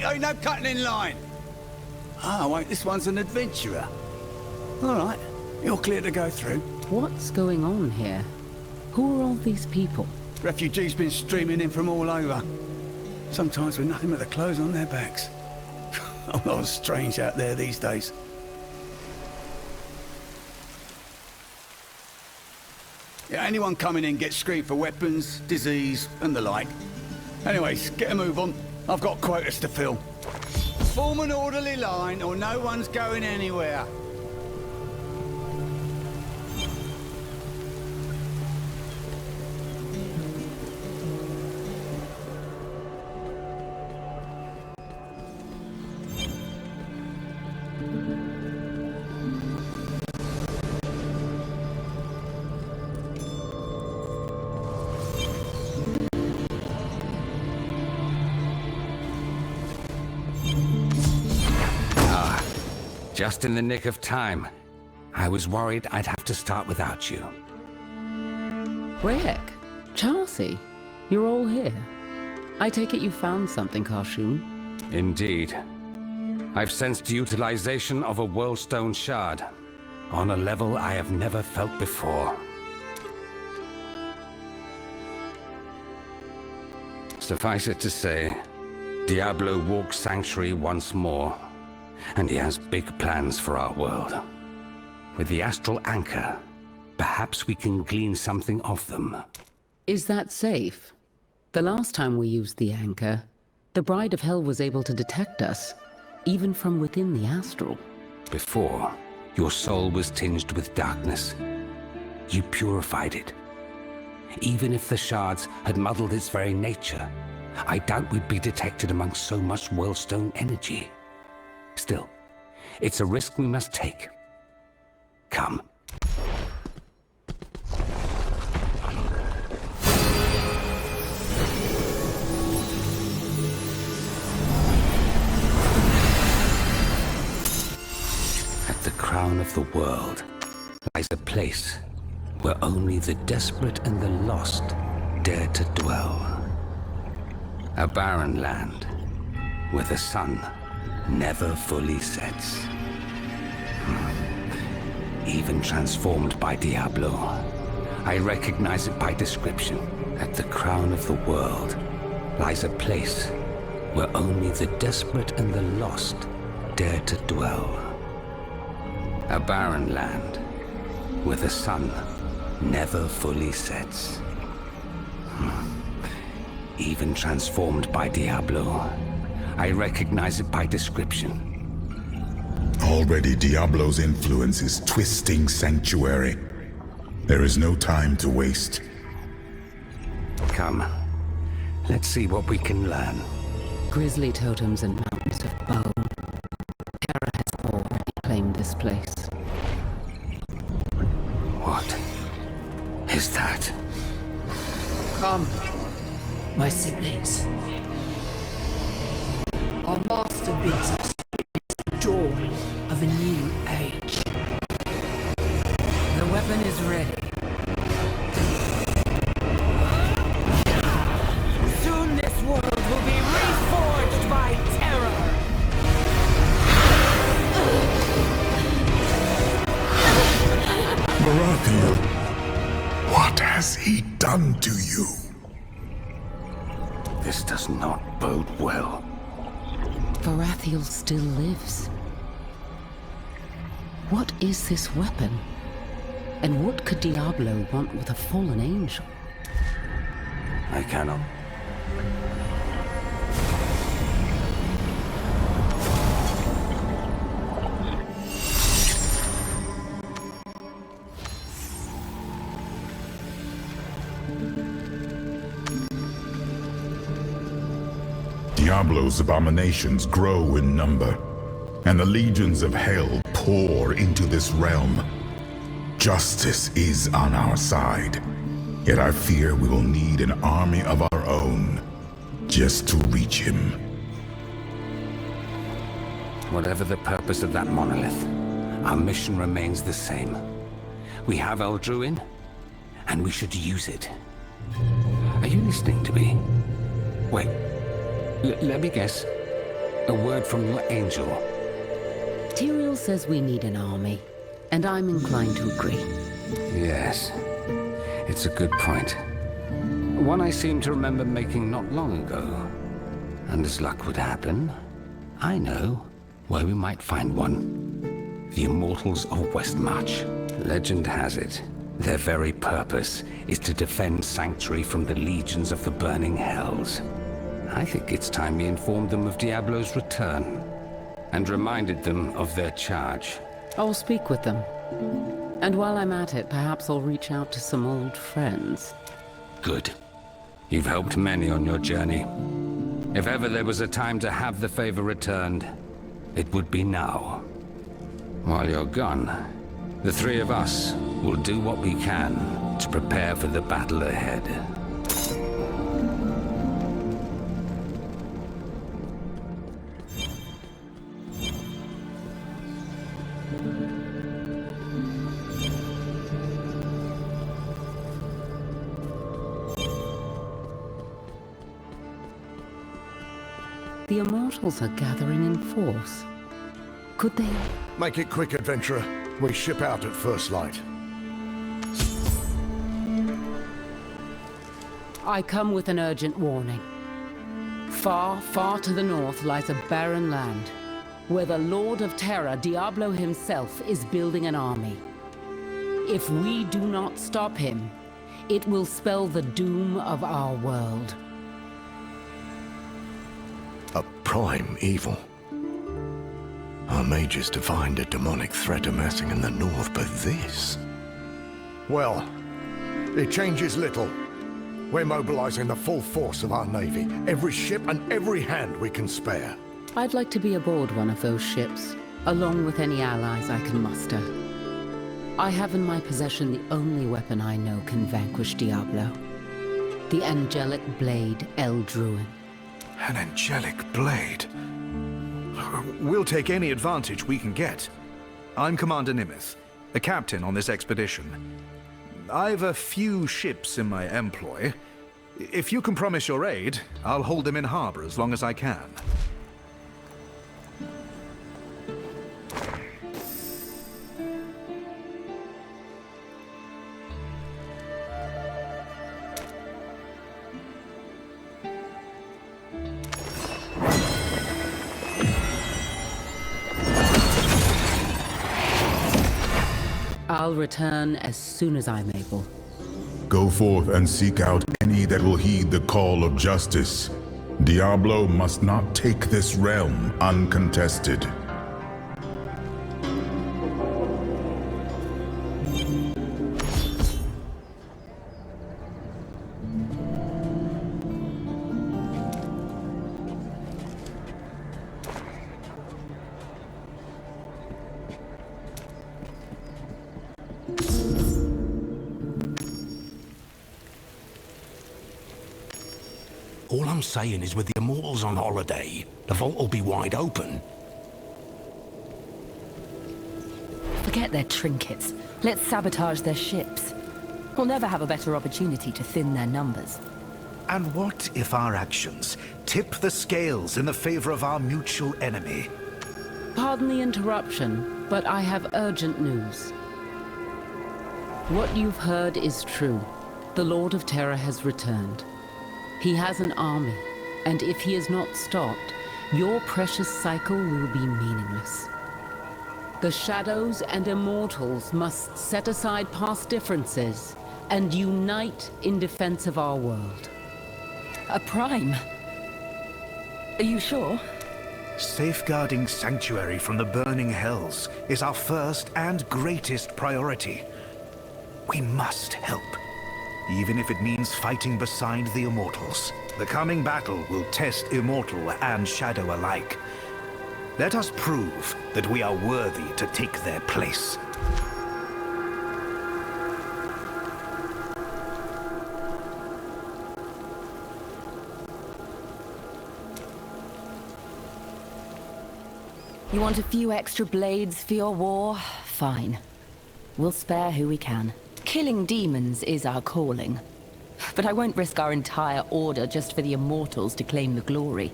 Ain't no cutting in line. Ah, wait, this one's an adventurer. All right, you're clear to go through. What's going on here? Who are all these people? Refugees been streaming in from all over. Sometimes with nothing but the clothes on their backs. A lot strange out there these days. Yeah, anyone coming in gets screened for weapons, disease, and the like. Anyways, get a move on. I've got quotas to fill. Form an orderly line or no one's going anywhere. Just in the nick of time. I was worried I'd have to start without you. Rick, Chelsea, you're all here. I take it you found something, Karshoon? Indeed. I've sensed utilization of a Worldstone shard, on a level I have never felt before. Suffice it to say, Diablo walks Sanctuary once more. And he has big plans for our world. With the astral anchor, perhaps we can glean something off them. Is that safe? The last time we used the anchor, the Bride of Hell was able to detect us, even from within the astral. Before, your soul was tinged with darkness. You purified it. Even if the shards had muddled its very nature, I doubt we'd be detected amongst so much Worldstone energy. Still, it's a risk we must take. Come. At the crown of the world lies a place where only the desperate and the lost dare to dwell. A barren land where the sun never fully sets. Even transformed by Diablo, I recognize it by description. At the crown of the world lies a place where only the desperate and the lost dare to dwell. A barren land where the sun never fully sets. Even transformed by Diablo, I recognize it by description. Already Diablo's influence is twisting Sanctuary. There is no time to waste. Come, let's see what we can learn. Grisly totems and mountains of bone. Terror has already claimed this place. What is that? Come, my siblings. Our master bids us the dawn of a new age. The weapon is ready. Soon this world will be reforged by terror. Baratheon, what has he done to you? This does not bode well. Baratheon still lives. What is this weapon? And what could Diablo want with a fallen angel? I cannot. Diablo's abominations grow in number, and the legions of hell pour into this realm. Justice is on our side, yet I fear we will need an army of our own just to reach him. Whatever the purpose of that monolith, our mission remains the same. We have Eldruin, and we should use it. Are you listening to me? Wait, let me guess. A word from your angel. Tyrael says we need an army, and I'm inclined to agree. Yes, it's a good point. One I seem to remember making not long ago. And as luck would happen, I know where we might find one. The Immortals of Westmarch. Legend has it, their very purpose is to defend Sanctuary from the legions of the burning hells. I think it's time we informed them of Diablo's return, and reminded them of their charge. I'll speak with them. And while I'm at it, perhaps I'll reach out to some old friends. Good. You've helped many on your journey. If ever there was a time to have the favor returned, it would be now. While you're gone, the three of us will do what we can to prepare for the battle ahead. The Immortals are gathering in force. Could they? Make it quick, adventurer. We ship out at first light. I come with an urgent warning. Far, far to the north lies a barren land, where the Lord of Terror, Diablo himself, is building an army. If we do not stop him, it will spell the doom of our world. A prime evil. Our mages divined a demonic threat amassing in the north, but this... Well, it changes little. We're mobilizing the full force of our navy. Every ship and every hand we can spare. I'd like to be aboard one of those ships, along with any allies I can muster. I have in my possession the only weapon I know can vanquish Diablo. The angelic blade El Druin. An angelic blade. We'll take any advantage we can get. I'm Commander Nimith, a captain on this expedition. I've a few ships in my employ. If you can promise your aid, I'll hold them in harbor as long as I can. I'll return as soon as I'm able. Go forth and seek out any that will heed the call of justice. Diablo must not take this realm uncontested. All I'm saying is with the Immortals on holiday, the vault will be wide open. Forget their trinkets. Let's sabotage their ships. We'll never have a better opportunity to thin their numbers. And what if our actions tip the scales in the favor of our mutual enemy? Pardon the interruption, but I have urgent news. What you've heard is true. The Lord of Terror has returned. He has an army, and if he is not stopped, your precious cycle will be meaningless. The Shadows and Immortals must set aside past differences and unite in defense of our world. A prime? Are you sure? Safeguarding Sanctuary from the burning hells is our first and greatest priority. We must help, even if it means fighting beside the Immortals. The coming battle will test Immortal and Shadow alike. Let us prove that we are worthy to take their place. You want a few extra blades for your war? Fine. We'll spare who we can. Killing demons is our calling. But I won't risk our entire order just for the Immortals to claim the glory.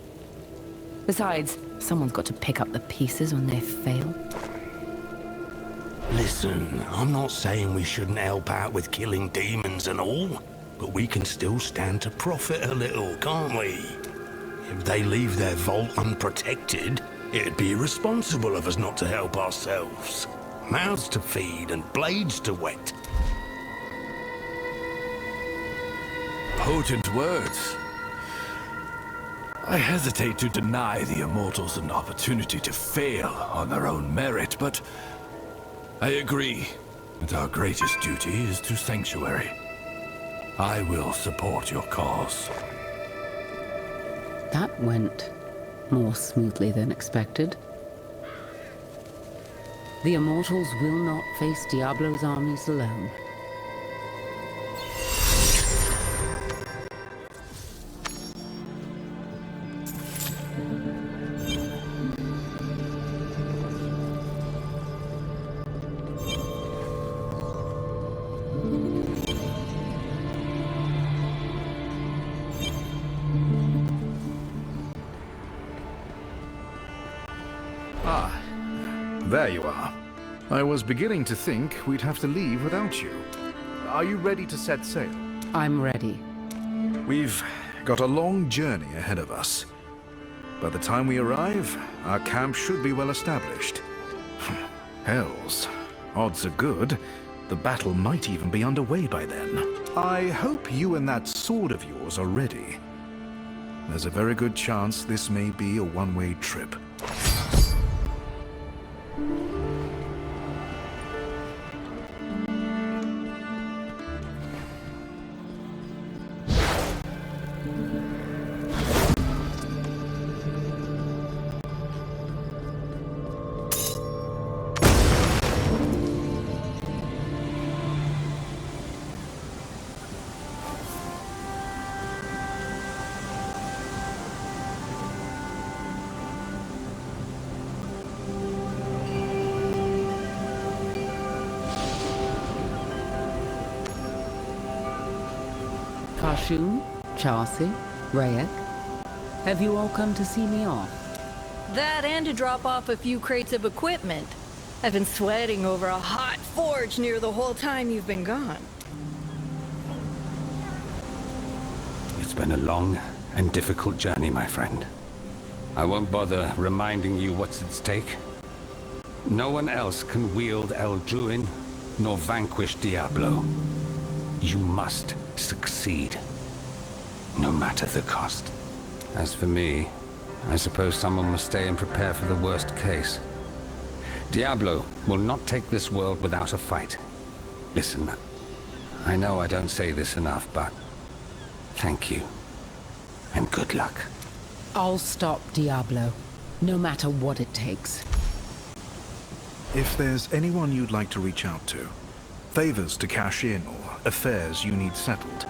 Besides, someone's got to pick up the pieces when they fail. Listen, I'm not saying we shouldn't help out with killing demons and all, but we can still stand to profit a little, can't we? If they leave their vault unprotected, it'd be irresponsible of us not to help ourselves. Mouths to feed and blades to wet. Potent words. I hesitate to deny the Immortals an opportunity to fail on their own merit, but I agree that our greatest duty is to Sanctuary. I will support your cause. That went more smoothly than expected. The Immortals will not face Diablo's armies alone. There you are. I was beginning to think we'd have to leave without you. Are you ready to set sail? I'm ready. We've got a long journey ahead of us. By the time we arrive, our camp should be well established. Hells, odds are good. The battle might even be underway by then. I hope you and that sword of yours are ready. There's a very good chance this may be a one-way trip. Kashun, Chelsea, Rayek, have you all come to see me off? That and to drop off a few crates of equipment. I've been sweating over a hot forge near the whole time you've been gone. It's been a long and difficult journey, my friend. I won't bother reminding you what's at stake. No one else can wield El Druin, nor vanquish Diablo. You must succeed, no matter the cost. As for me, I suppose someone must stay and prepare for the worst case. Diablo will not take this world without a fight. Listen, I know I don't say this enough, but thank you, and good luck. I'll stop Diablo, no matter what it takes. If there's anyone you'd like to reach out to, favors to cash in or affairs you need settled,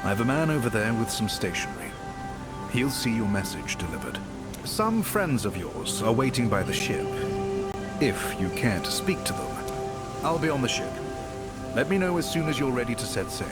I have a man over there with some stationery. He'll see your message delivered. Some friends of yours are waiting by the ship. If you care to speak to them, I'll be on the ship. Let me know as soon as you're ready to set sail.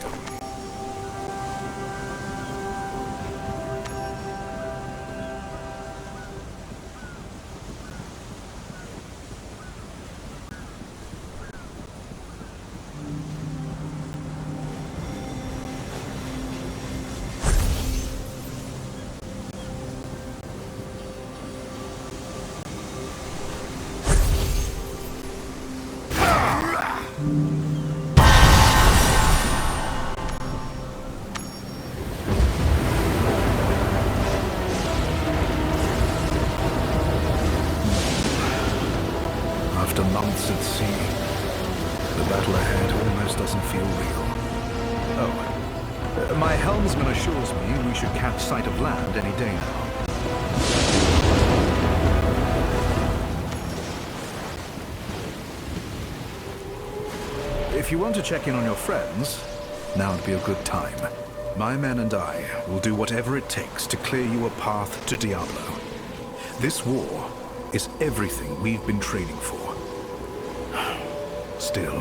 After months at sea, the battle ahead almost doesn't feel real. Oh, my helmsman assures me we should catch sight of land any day now. If you want to check in on your friends, now would be a good time. My men and I will do whatever it takes to clear you a path to Diablo. This war is everything we've been training for. Still,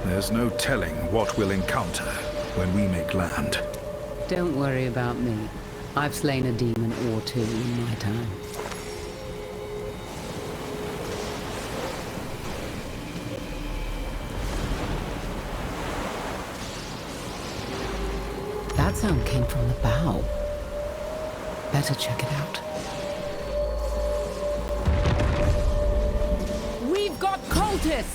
there's no telling what we'll encounter when we make land. Don't worry about me. I've slain a demon or two in my time. That sound came from the bow. Better check it out. We've got cultists!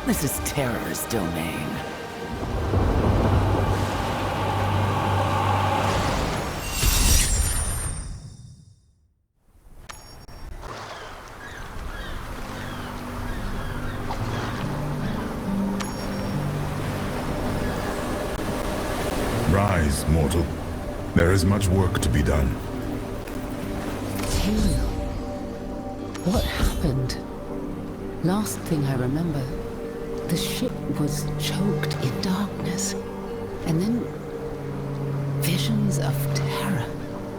This is Terror's domain. Rise, mortal. There is much work to be done. Tyrael. What happened? Last thing I remember, the ship was choked in darkness. And then visions of terror.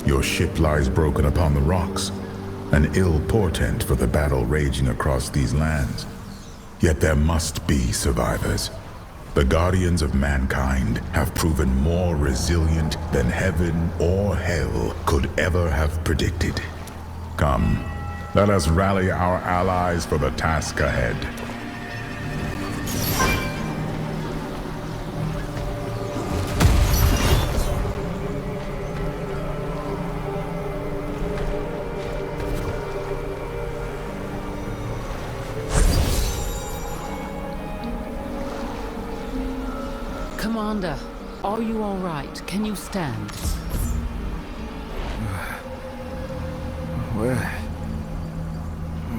Your ship lies broken upon the rocks, an ill portent for the battle raging across these lands. Yet there must be survivors. The guardians of mankind have proven more resilient than heaven or hell could ever have predicted. Come, let us rally our allies for the task ahead. Commander, are you all right? Can you stand?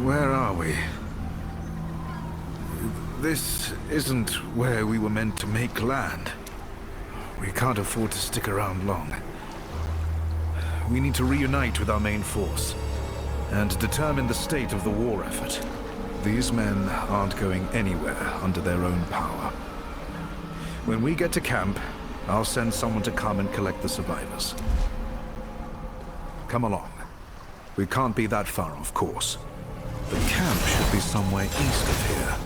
Where are we? This isn't where we were meant to make land. We can't afford to stick around long. We need to reunite with our main force and determine the state of the war effort. These men aren't going anywhere under their own power. When we get to camp, I'll send someone to come and collect the survivors. Come along. We can't be that far off course. The camp should be somewhere east of here.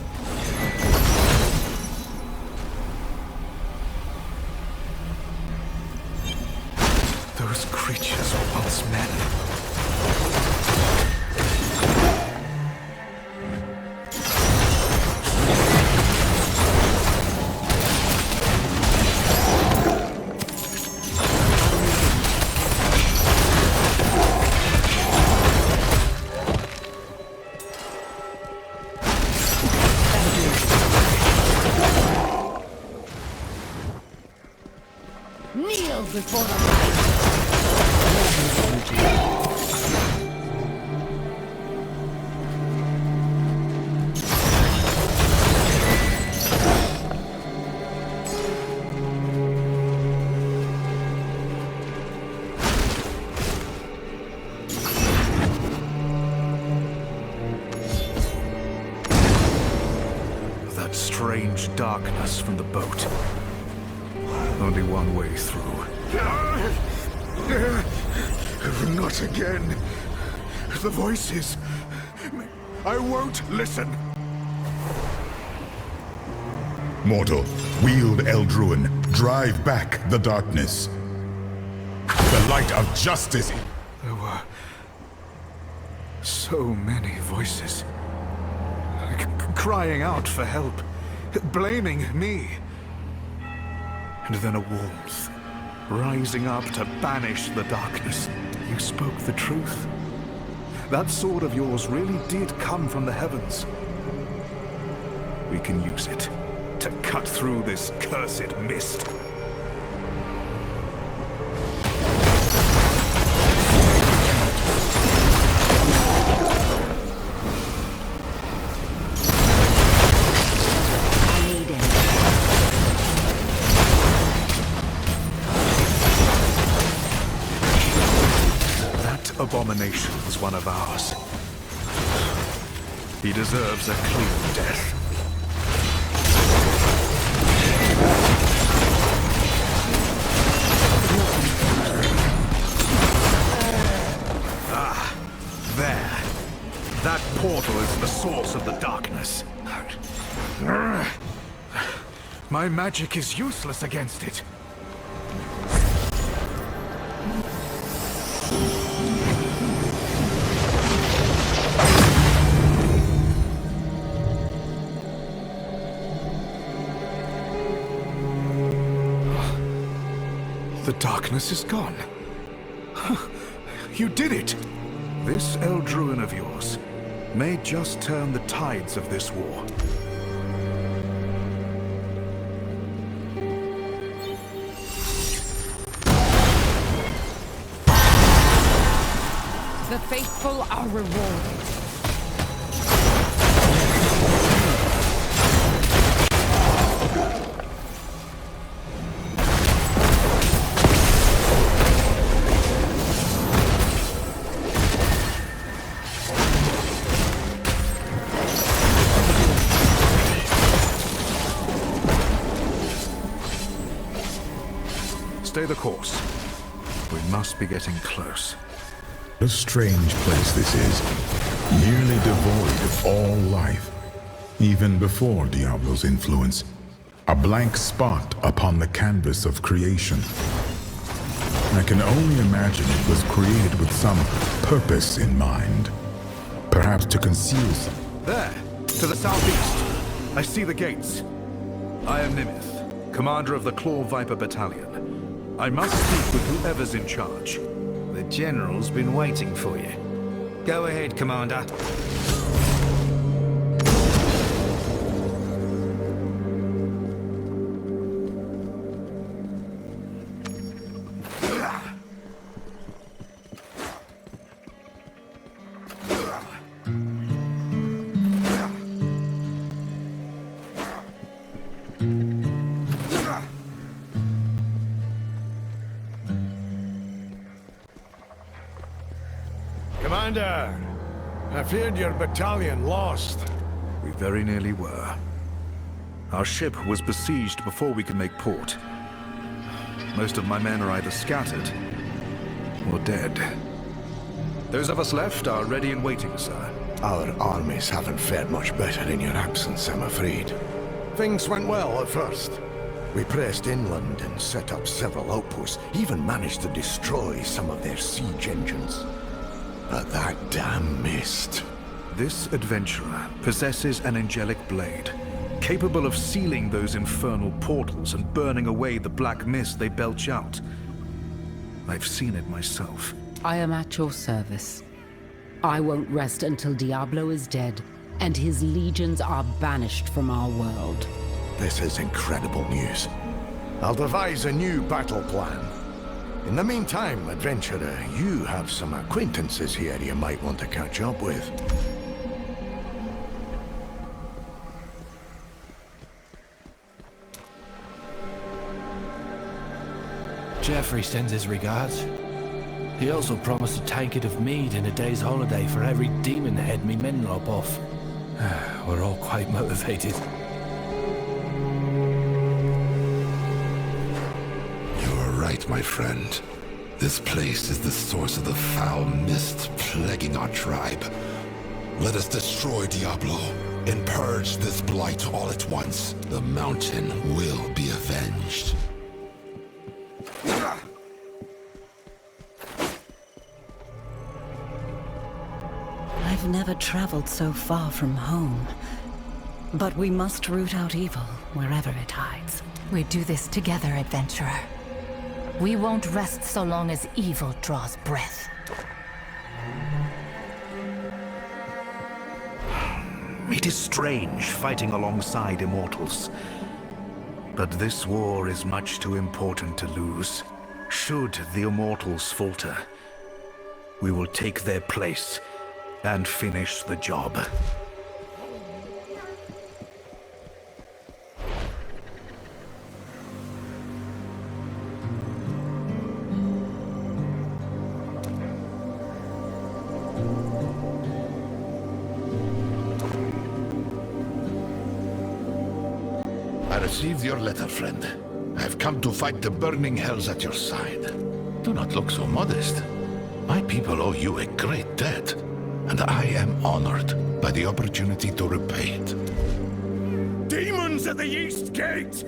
Those creatures were once men. Before the light. that strange darkness from the boat. Only one way through. Not again. The voices. I won't listen. Mortal, wield Eldruin. Drive back the darkness. The light of justice. There were so many voices. Crying out for help. Blaming me. And then a warmth. Rising up to banish the darkness. You spoke the truth. That sword of yours really did come from the heavens. We can use it to cut through this cursed mist. Abomination was one of ours. He deserves a clean death. Ah, there. That portal is the source of the darkness. My magic is useless against it. The darkness is gone. You did it! This Eldruin of yours may just turn the tides of this war. The faithful are rewarded. Stay the course. We must be getting close. A strange place this is, nearly devoid of all life. Even before Diablo's influence, a blank spot upon the canvas of creation. I can only imagine it was created with some purpose in mind. Perhaps to conceal some... There, to the southeast. I see the gates. I am Nimith, commander of the Claw Viper Battalion. I must speak with whoever's in charge. The General's been waiting for you. Go ahead, Commander. Commander, I feared your battalion lost. We very nearly were. Our ship was besieged before we could make port. Most of my men are either scattered or dead. Those of us left are ready and waiting, sir. Our armies haven't fared much better in your absence, I'm afraid. Things went well at first. We pressed inland and set up several outposts, even managed to destroy some of their siege engines. But that damn mist. This adventurer possesses an angelic blade, capable of sealing those infernal portals and burning away the black mist they belch out. I've seen it myself. I am at your service. I won't rest until Diablo is dead, and his legions are banished from our world. This is incredible news. I'll devise a new battle plan. In the meantime, adventurer, you have some acquaintances here you might want to catch up with. Geoffrey sends his regards. He also promised a tankard of mead and a day's holiday for every demon head me men lop off. We're all quite motivated. right, my friend. This place is the source of the foul mist plaguing our tribe. Let us destroy Diablo and purge this blight all at once. The mountain will be avenged. I've never traveled so far from home. But we must root out evil wherever it hides. We do this together, adventurer. We won't rest so long as evil draws breath. It is strange fighting alongside Immortals. But this war is much too important to lose. Should the Immortals falter, we will take their place and finish the job. I received your letter, friend. I have come to fight the burning hells at your side. Do not look so modest. My people owe you a great debt, and I am honored by the opportunity to repay it. Demons at the East Gate!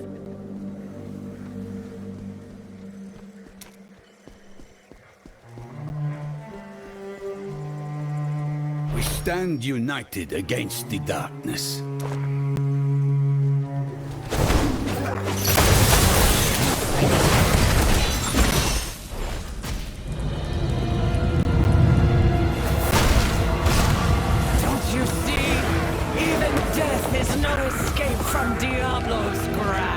We stand united against the darkness. There's no escape from Diablo's grasp.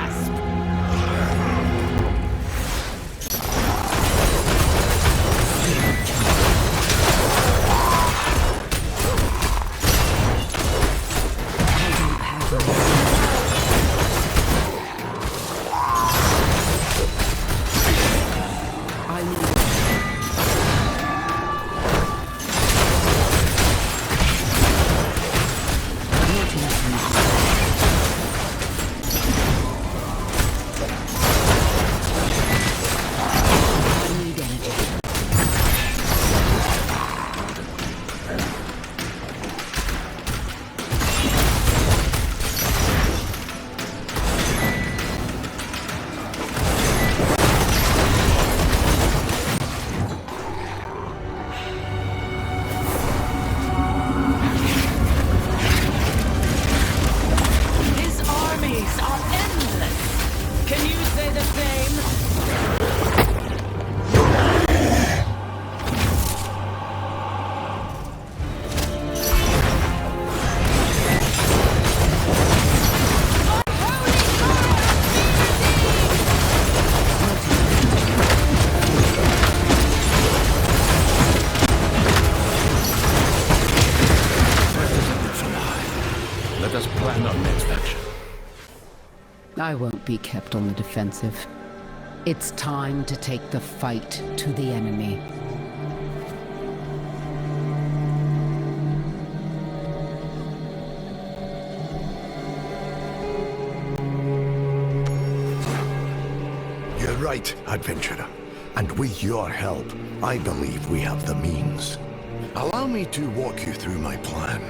I won't be kept on the defensive. It's time to take the fight to the enemy. You're right, adventurer. And with your help, I believe we have the means. Allow me to walk you through my plan.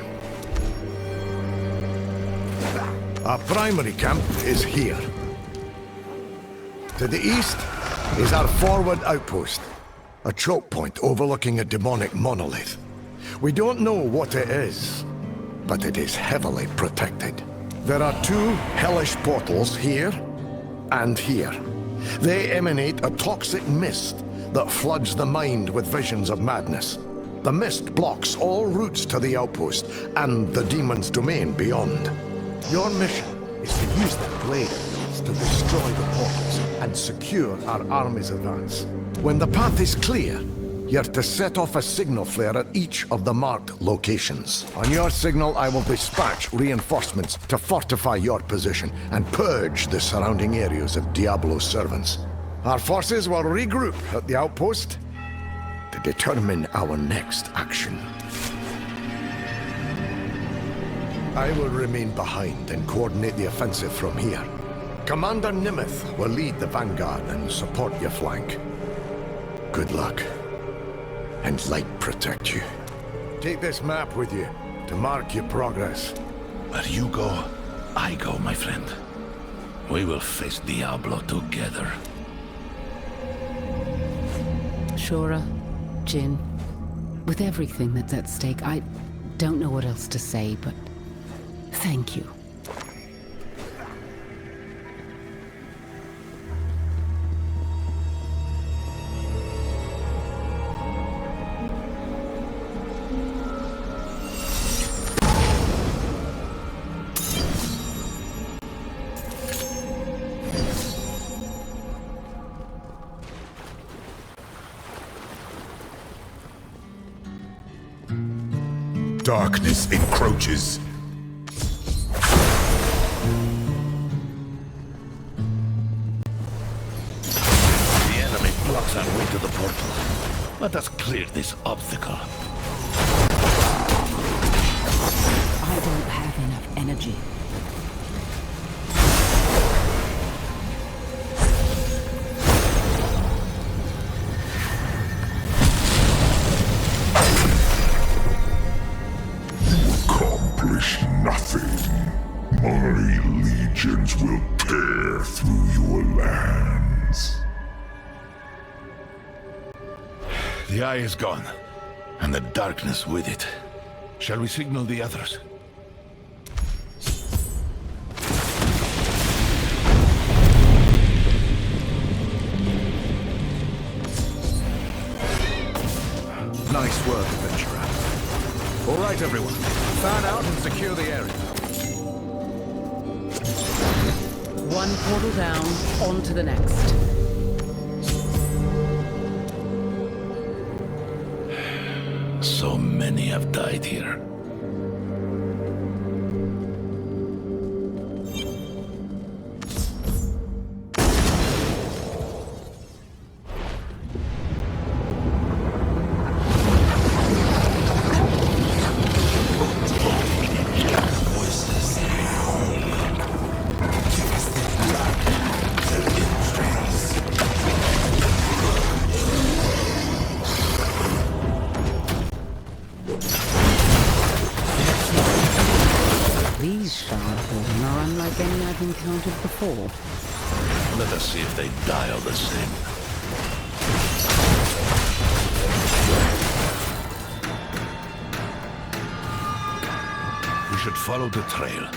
Our primary camp is here. To the east is our forward outpost, a choke point overlooking a demonic monolith. We don't know what it is, but it is heavily protected. There are two hellish portals here and here. They emanate a toxic mist that floods the mind with visions of madness. The mist blocks all routes to the outpost and the demon's domain beyond. Your mission is to use that blade to destroy the portals and secure our army's advance. When the path is clear, you're to set off a signal flare at each of the marked locations. On your signal, I will dispatch reinforcements to fortify your position and purge the surrounding areas of Diablo's servants. Our forces will regroup at the outpost to determine our next action. I will remain behind and coordinate the offensive from here. Commander Nimeth will lead the vanguard and support your flank. Good luck. And light protect you. Take this map with you to mark your progress. Where you go, I go, my friend. We will face Diablo together. Shura, Jin, with everything that's at stake, I don't know what else to say, but thank you. Darkness encroaches. The enemy blocks our way to the portal. Let us clear this obstacle. I don't have enough energy. My legions will tear through your lands. The eye is gone, and the darkness with it. Shall we signal the others? Nice work, adventurer. All right, everyone. Fan out and secure the area. One portal down, on to the next. So many have died here. Encountered before. Let us see if they die all the same. We should follow the trail.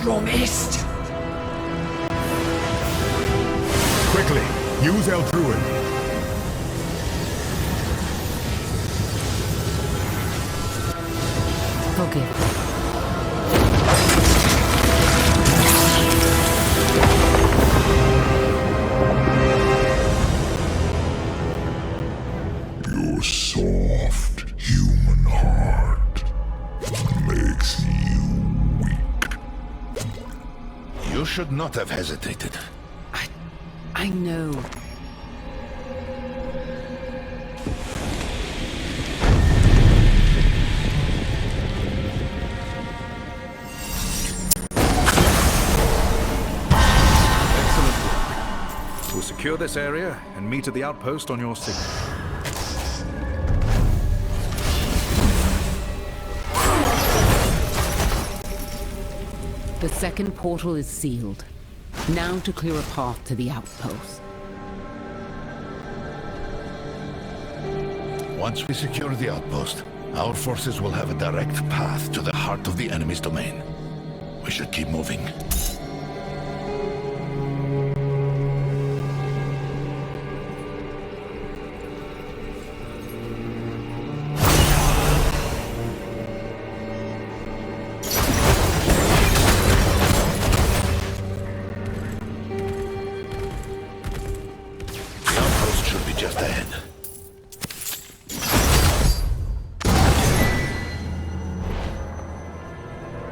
promised. Quickly, use El Druid. Forgive. Your soft human heart makes you weak. You should not have hesitated. I know. We'll secure this area and meet at the outpost on your signal. The second portal is sealed. Now to clear a path to the outpost. Once we secure the outpost, our forces will have a direct path to the heart of the enemy's domain. We should keep moving.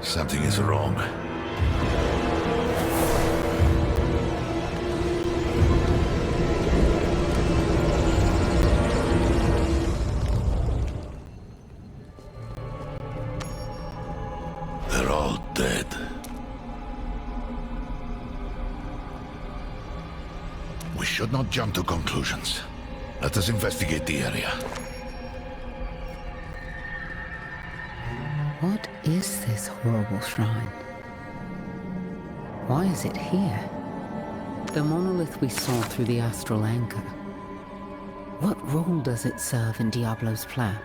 Something is wrong. They're all dead. We should not jump to conclusions. Let us investigate the area. What is this horrible shrine? Why is it here? The monolith we saw through the astral anchor. What role does it serve in Diablo's plan?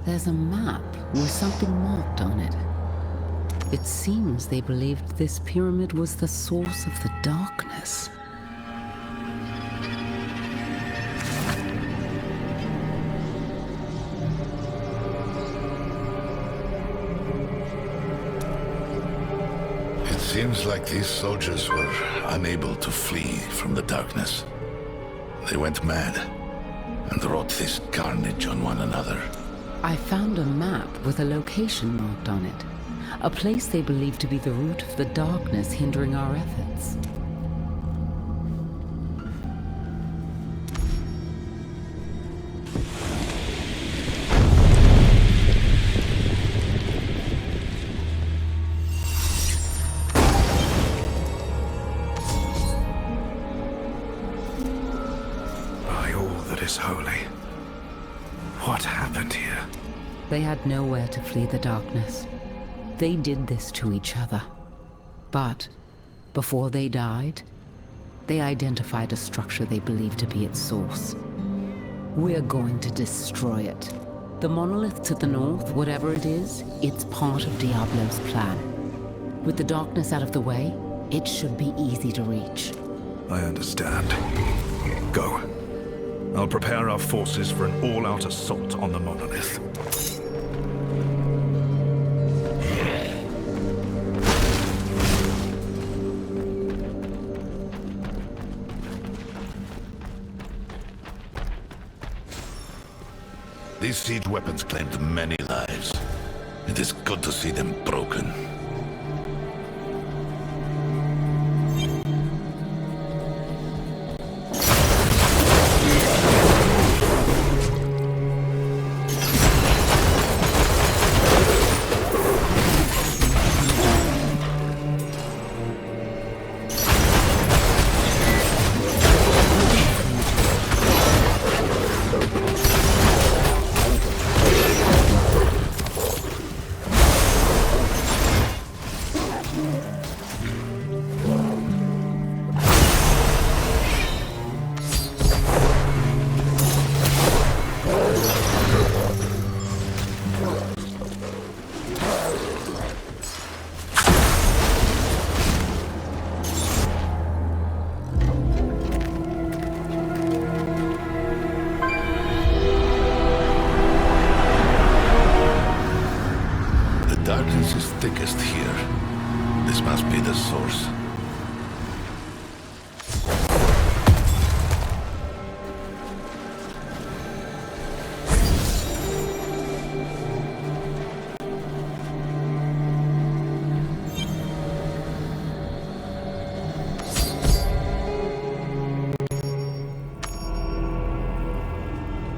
There's a map with something marked on it. It seems they believed this pyramid was the source of the darkness. It seems like these soldiers were unable to flee from the darkness. They went mad and wrought this carnage on one another. I found a map with a location marked on it. A place they believe to be the root of the darkness hindering our efforts. By all that is holy, what happened here? They had nowhere to flee the darkness. They did this to each other. But before they died, they identified a structure they believed to be its source. We're going to destroy it. The monolith to the north, whatever it is, it's part of Diablo's plan. With the darkness out of the way, it should be easy to reach. I understand. Go. I'll prepare our forces for an all-out assault on the monolith. These siege weapons claimed many lives. It is good to see them broken.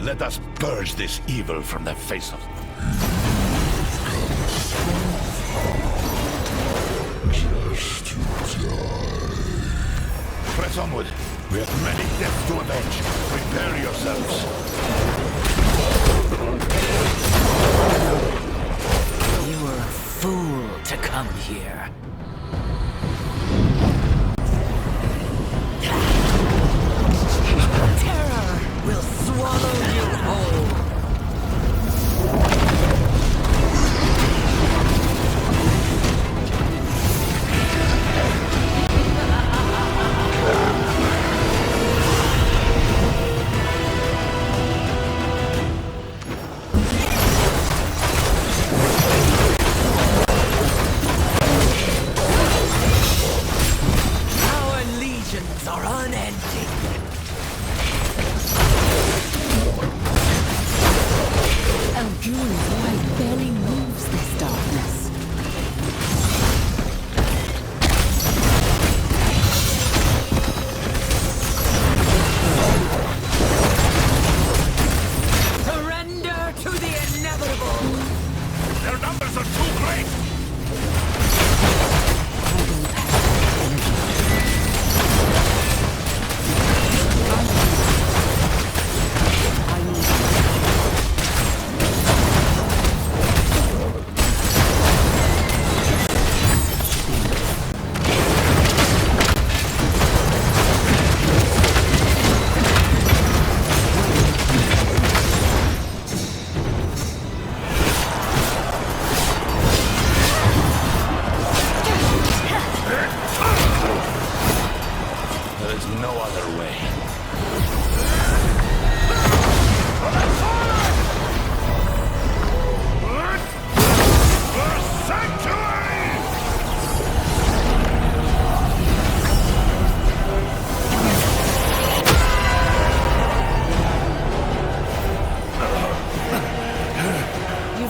Let us purge this evil from the face of... Just to die. Press onward. We have many deaths to avenge. Prepare yourselves. You were a fool to come here. Terror will swallow you whole. Are unending. Eljune's light barely moves this darkness. Surrender to the inevitable. Their numbers are too great.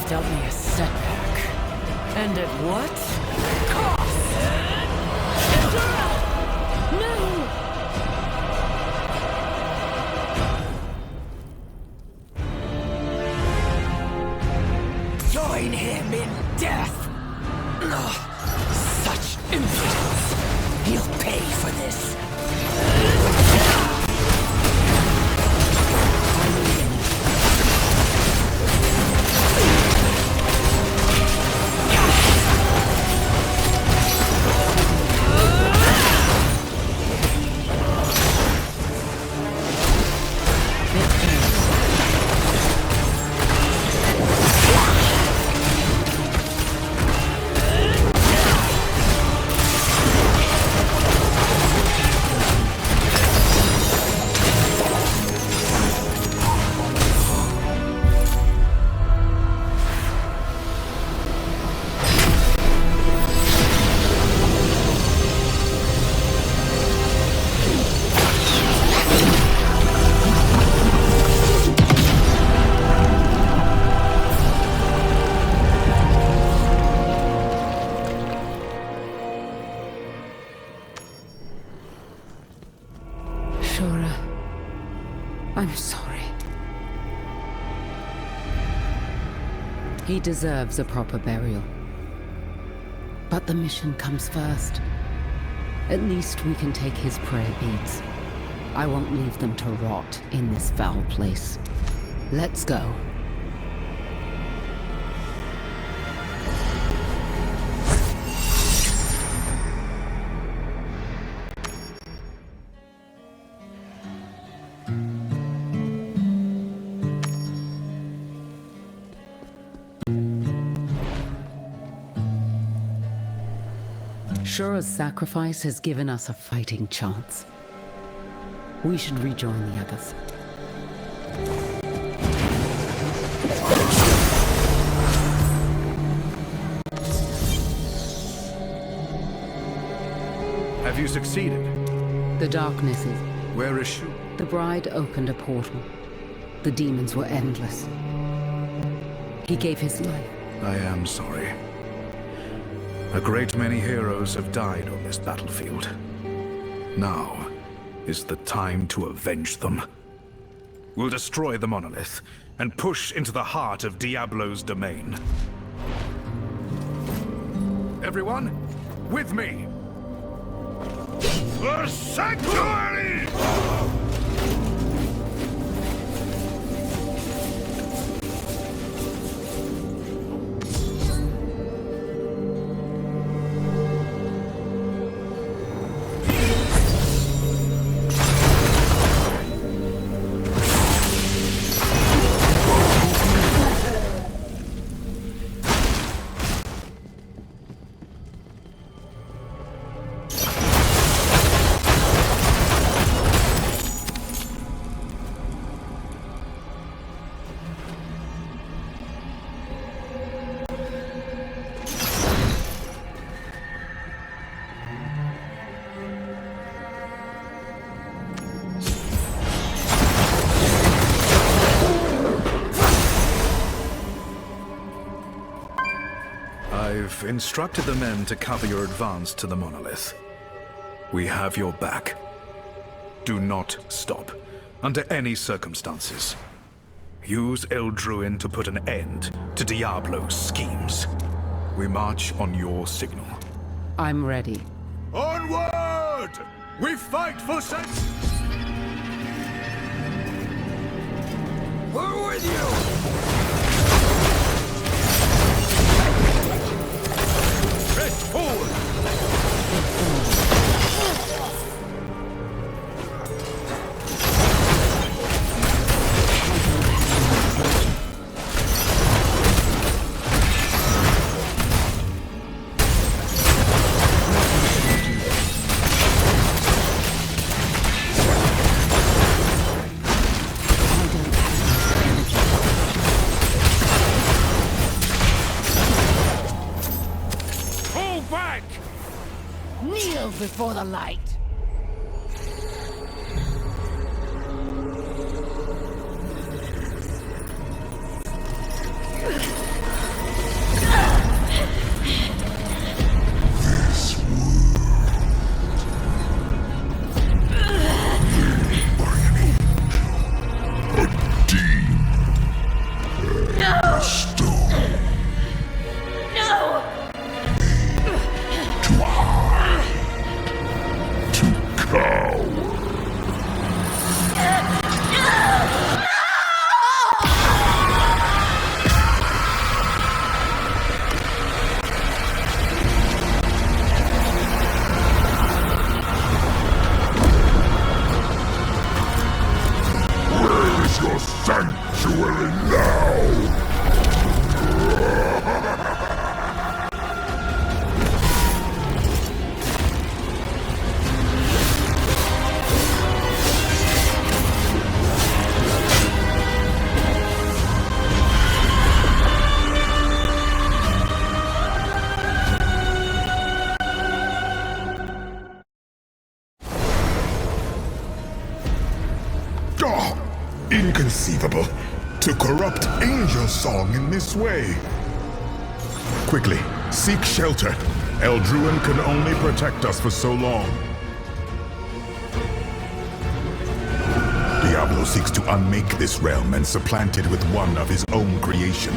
Dealt me a setback. And at what cost? No! Join him in death! Ugh, such impudence! He'll pay for this! I'm sorry. He deserves a proper burial. But the mission comes first. At least we can take his prayer beads. I won't leave them to rot in this foul place. Let's go. Shura's sacrifice has given us a fighting chance. We should rejoin the others. Have you succeeded? The darkness is... Where is she? The bride opened a portal. The demons were endless. He gave his life. I am sorry. A great many heroes have died on this battlefield. Now is the time to avenge them. We'll destroy the monolith and push into the heart of Diablo's domain. Everyone, with me! The sanctuary! I've instructed the men to cover your advance to the monolith. We have your back. Do not stop, under any circumstances. Use Eldruin to put an end to Diablo's schemes. We march on your signal. I'm ready. Onward! We fight for sense! We're with you! Press forward! Kneel before the light. Sanctuary now! Inconceivable. To corrupt angel song in this way. Quickly, seek shelter. Eldruin can only protect us for so long. Diablo seeks to unmake this realm and supplant it with one of his own creation.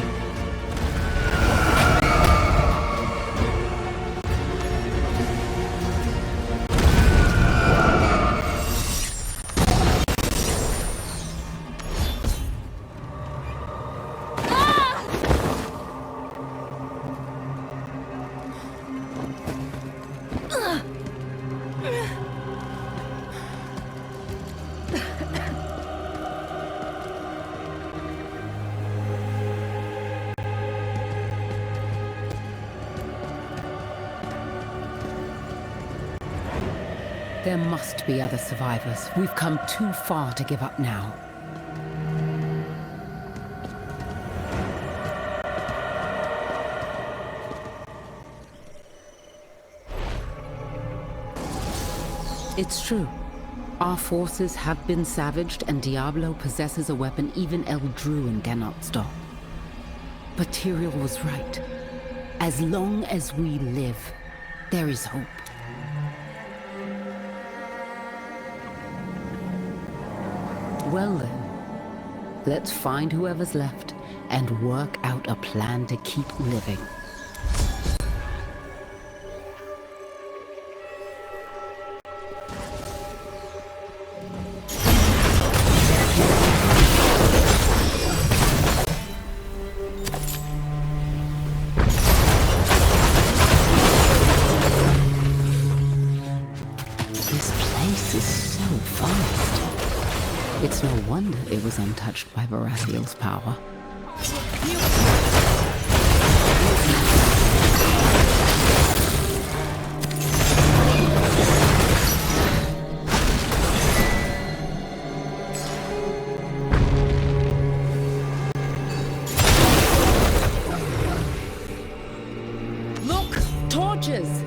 There must be other survivors. We've come too far to give up now. It's true. Our forces have been savaged, and Diablo possesses a weapon even Eldruin cannot stop. But Tyrael was right. As long as we live, there is hope. Well then, Let's find whoever's left and work out a plan to keep living. It's no wonder it was untouched by Barathiel's power. Look! Torches!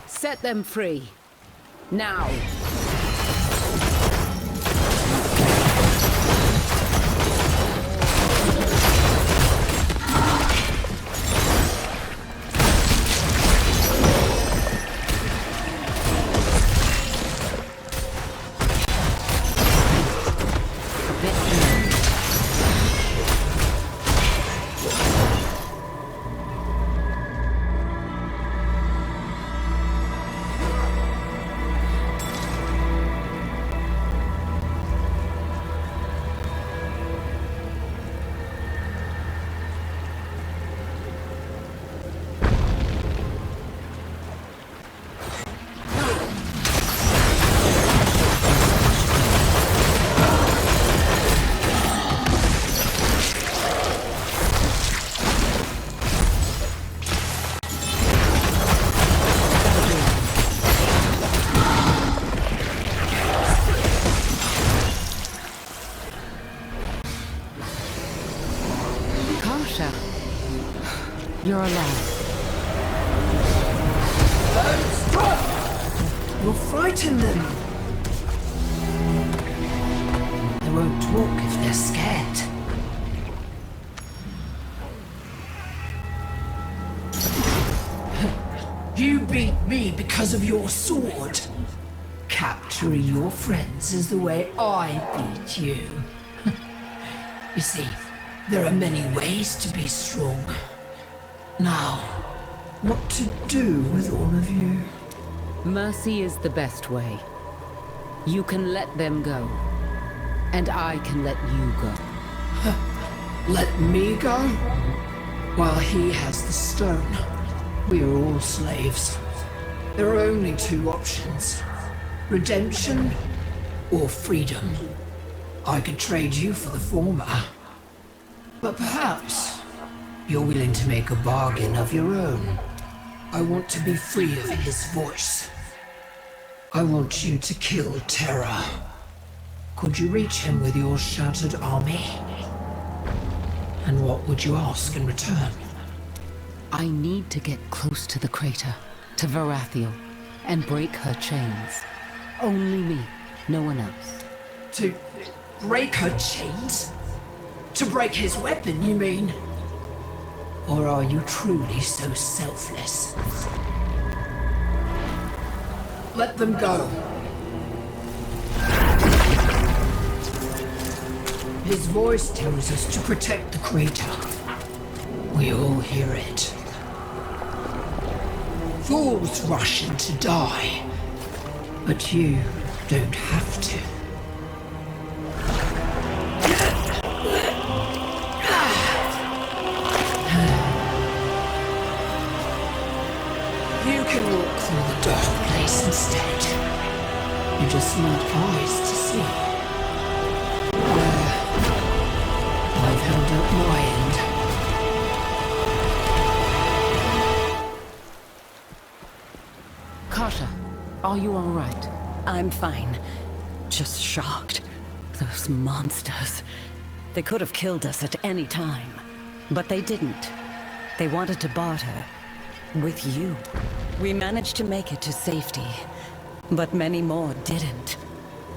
Set them free. Now! You're alive. Don't stop! You'll frighten them. They won't talk if they're scared. You beat me because of your sword. Capturing your friends is the way I beat you. You see, there are many ways to be strong. Now, what to do with all of you? Mercy is the best way. You can let them go, and I can let you go. Let me go? While he has the stone, we are all slaves. There are only two options. Redemption or freedom. I could trade you for the former. But perhaps you're willing to make a bargain of your own. I want to be free of his voice. I want you to kill Terra. Could you reach him with your shattered army? And what would you ask in return? I need to get close to the crater, to Varathiel, and break her chains. Only me, no one else. To break her chains? To break his weapon, you mean? Or are you truly so selfless? Let them go. His voice tells us to protect the crater. We all hear it. Fools rush in to die, but you don't have to. You can walk through the dark place instead. You just need eyes to see. I've held up my end. Kasha, are you all right? I'm fine. Just shocked. Those monsters. They could have killed us at any time. But they didn't. They wanted to barter. With you. We managed to make it to safety. But many more didn't.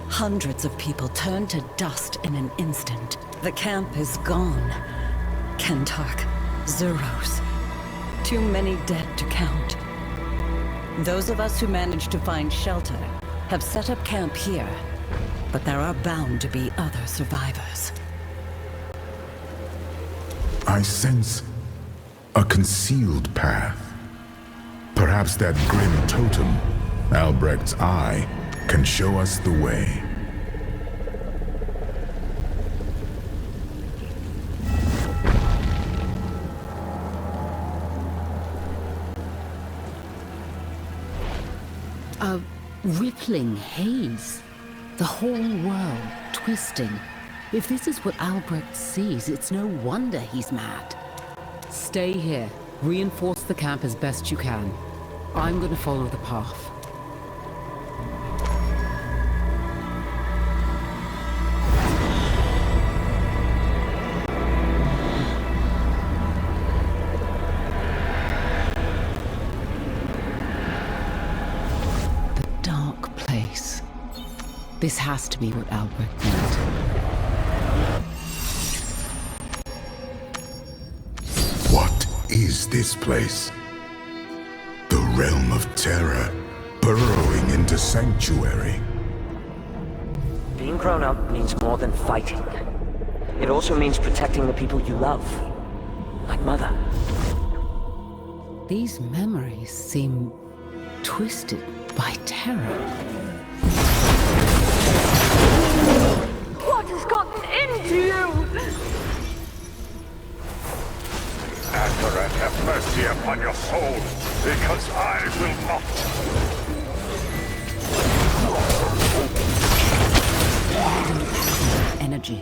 Hundreds of people turned to dust in an instant. The camp is gone. Kentark. Zeros. Too many dead to count. Those of us who managed to find shelter have set up camp here. But there are bound to be other survivors. I sense a concealed path. Perhaps that grim totem, Albrecht's eye, can show us the way. A rippling haze. The whole world twisting. If this is what Albrecht sees, it's no wonder he's mad. Stay here. Reinforce the camp as best you can. I'm gonna follow the path. This has to be what Albrecht meant. What is this place? The realm of terror, burrowing into sanctuary. Being grown up means more than fighting. It also means protecting the people you love. Like Mother. These memories seem twisted by terror. What has gotten into you? Adorat, have mercy upon your soul, because I will not. Energy.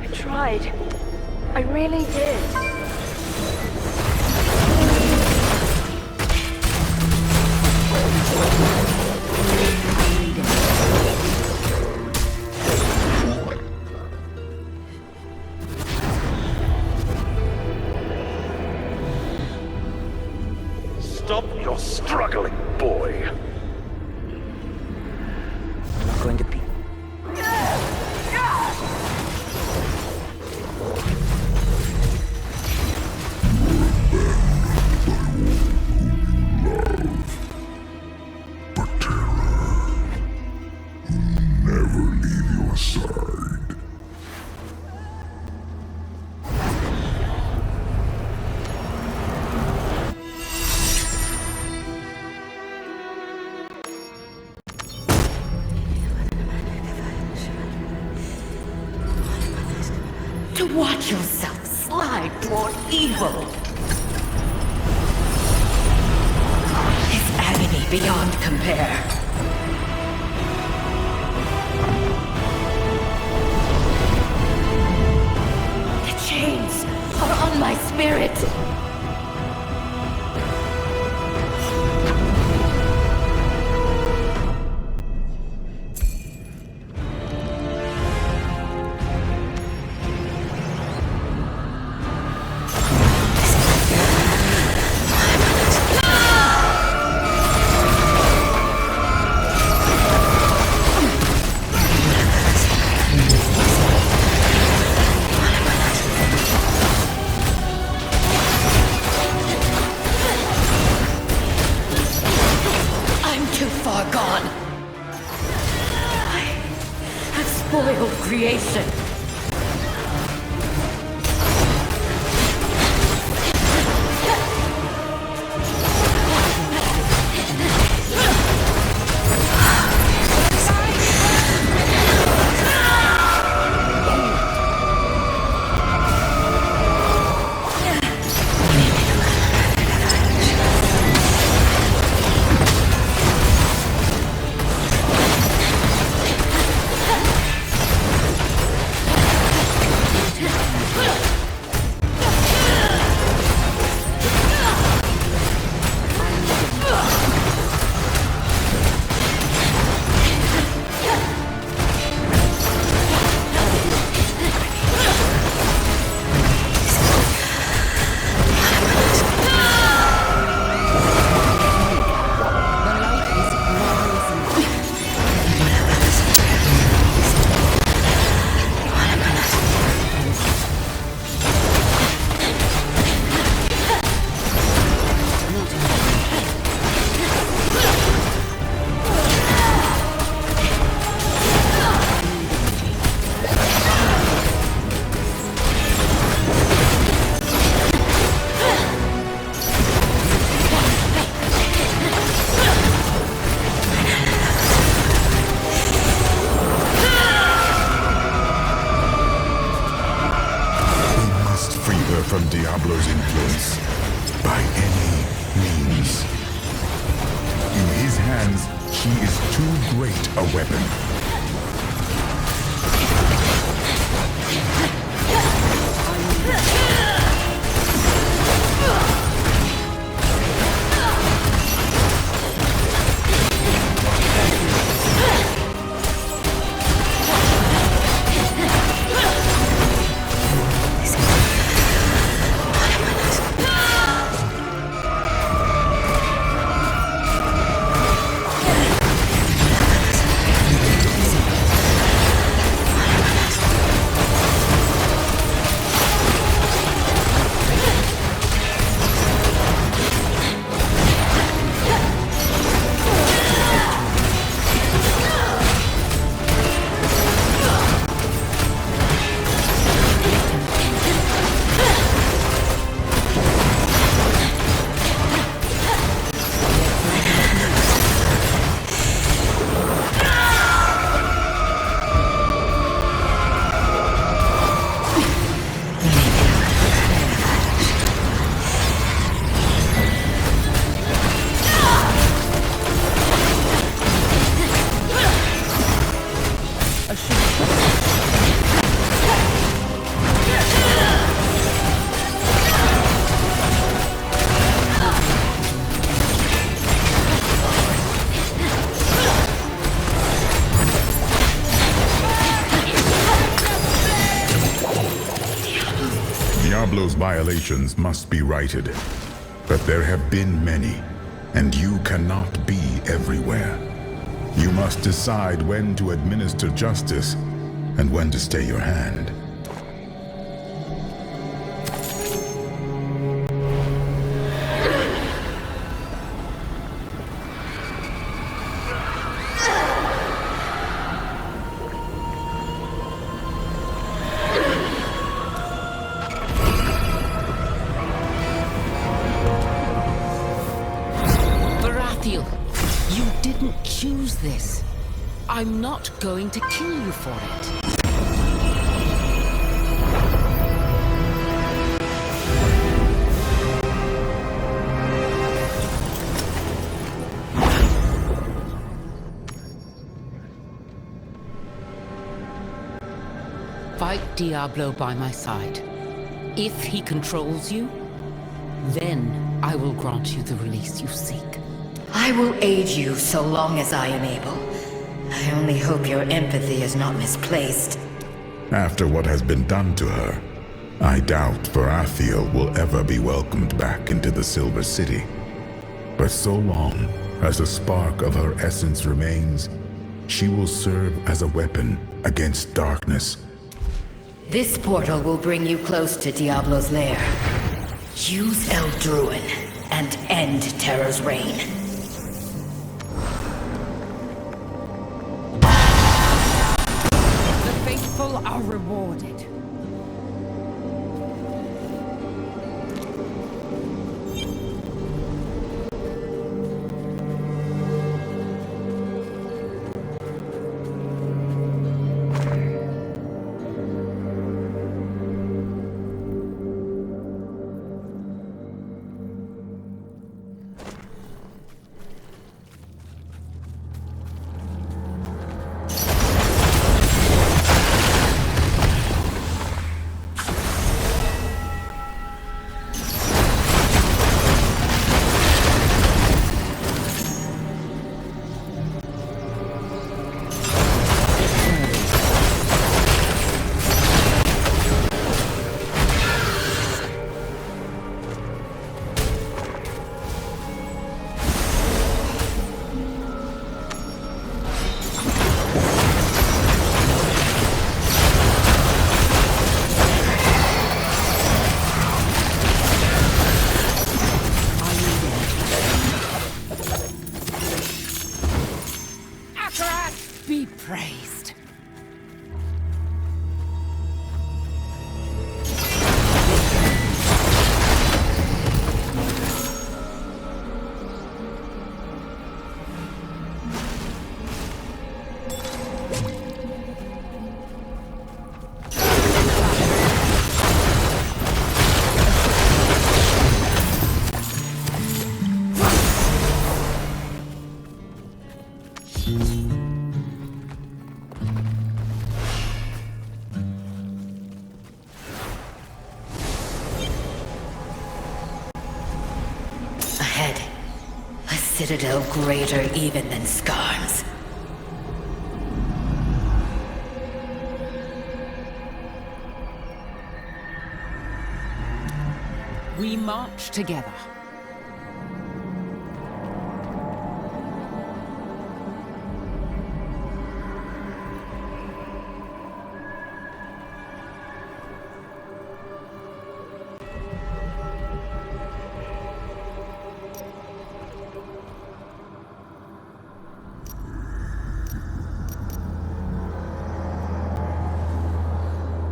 I tried. I really did. Stop your struggling, boy. I'm not going to be. To watch yourself slide toward evil is agony beyond compare. The chains are on my spirit. Creation. He is too great a weapon. Diablo's violations must be righted, but there have been many, and you cannot be everywhere. You must decide when to administer justice and when to stay your hand. You didn't choose this. I'm not going to kill you for it. Fight Diablo by my side. If he controls you, then I will grant you the release you seek. I will aid you so long as I am able. I only hope your empathy is not misplaced. After what has been done to her, I doubt Varathiel will ever be welcomed back into the Silver City. But so long as a spark of her essence remains, she will serve as a weapon against darkness. This portal will bring you close to Diablo's lair. Use Eldruin and end Terror's reign. Are rewarded. Be praised. Ahead, a citadel greater even than Skarn's. We march together.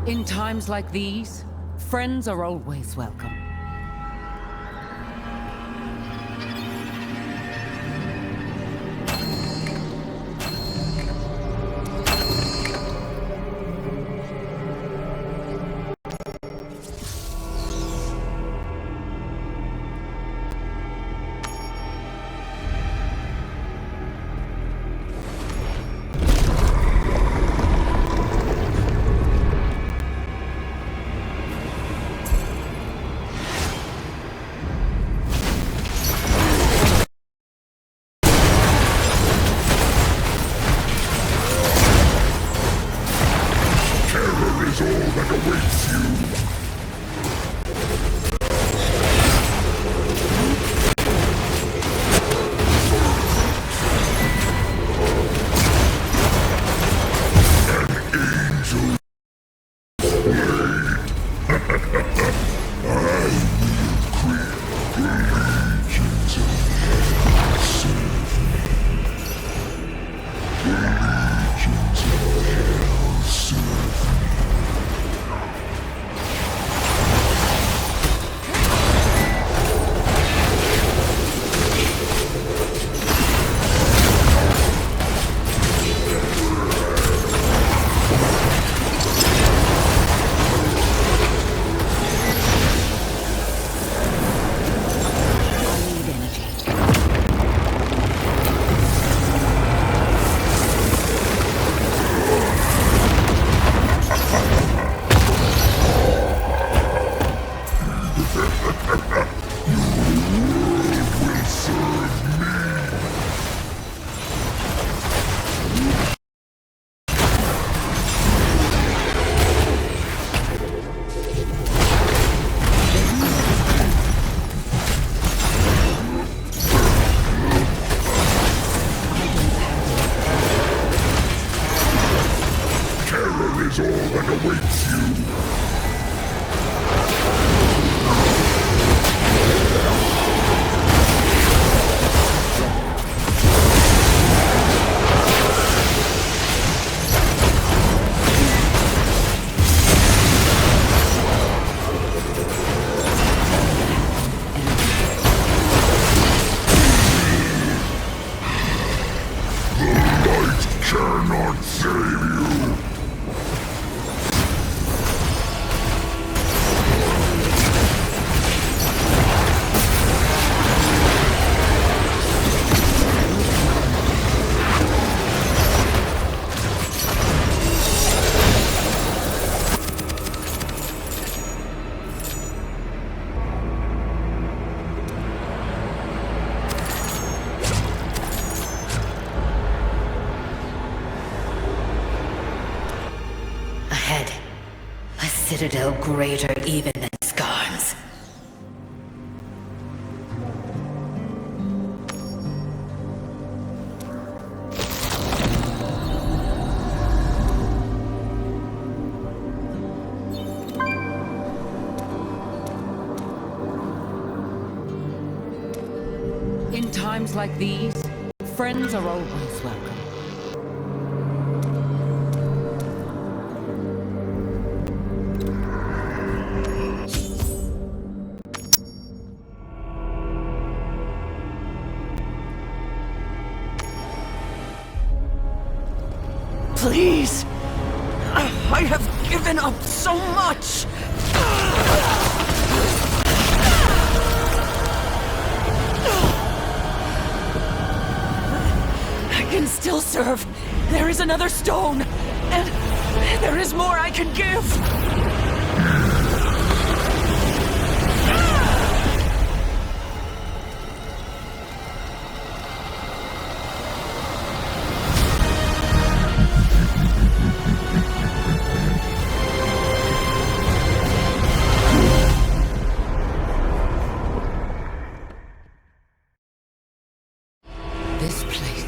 In times like these, friends are always welcome. Citadel greater even than Skarn's. In times like these, friends are always welcome. Please! I have given up so much! can still serve. There is another stone, and there is more I can give. This place.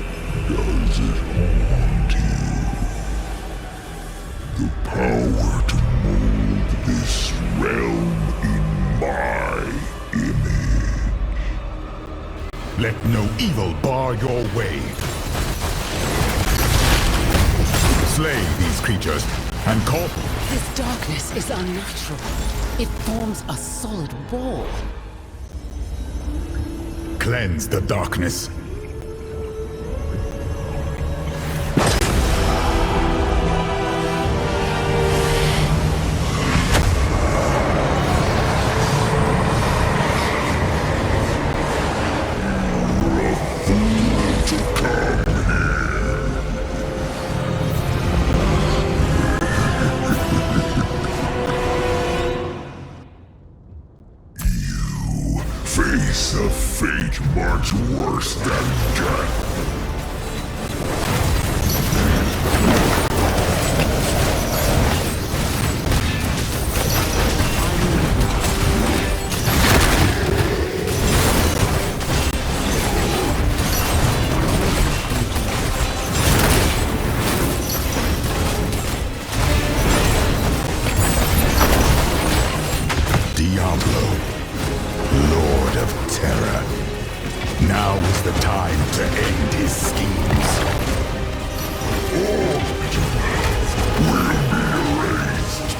Does it haunt you? The power to mold this realm in my image. Let no evil bar your way. Slay these creatures and call. This darkness is unnatural. It forms a solid wall. Cleanse the darkness. Face a fate much worse than death. Diablo, Lord of Terror. Now is the time to end his schemes. All that you have will be erased.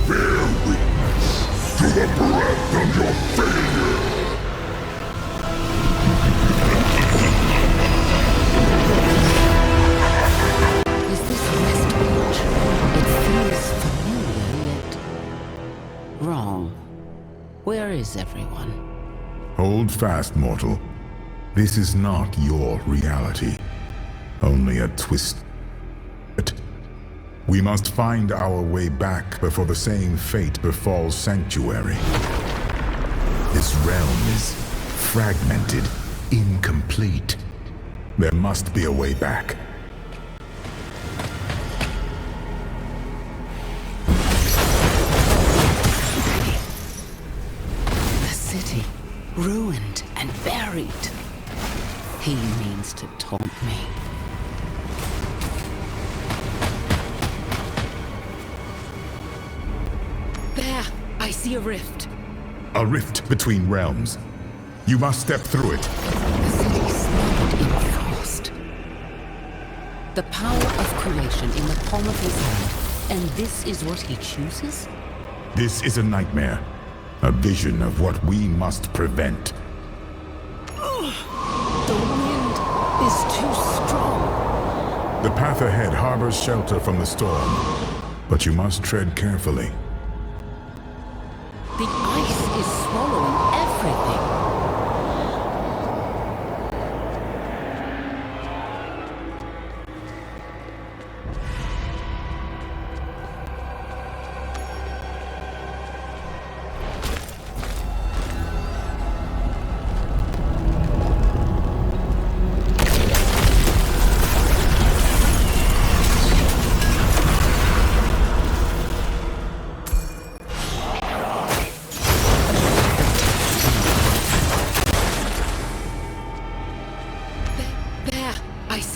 Bear witness to the breadth of your failure. Is this Westmarch? It feels familiar, yet wrong. Where is everyone? Hold fast, mortal. This is not your reality. Only a twist. We must find our way back before the same fate befalls Sanctuary. This realm is fragmented, incomplete. There must be a way back. The city, ruined and buried. He means to taunt me. There, I see a rift. A rift between realms. You must step through it. The city smothered in frost. The power of creation in the palm of his hand, and this is what he chooses? This is a nightmare. A vision of what we must prevent. The wind is too strong. The path ahead harbors shelter from the storm, but you must tread carefully. The ice is swallowing everything.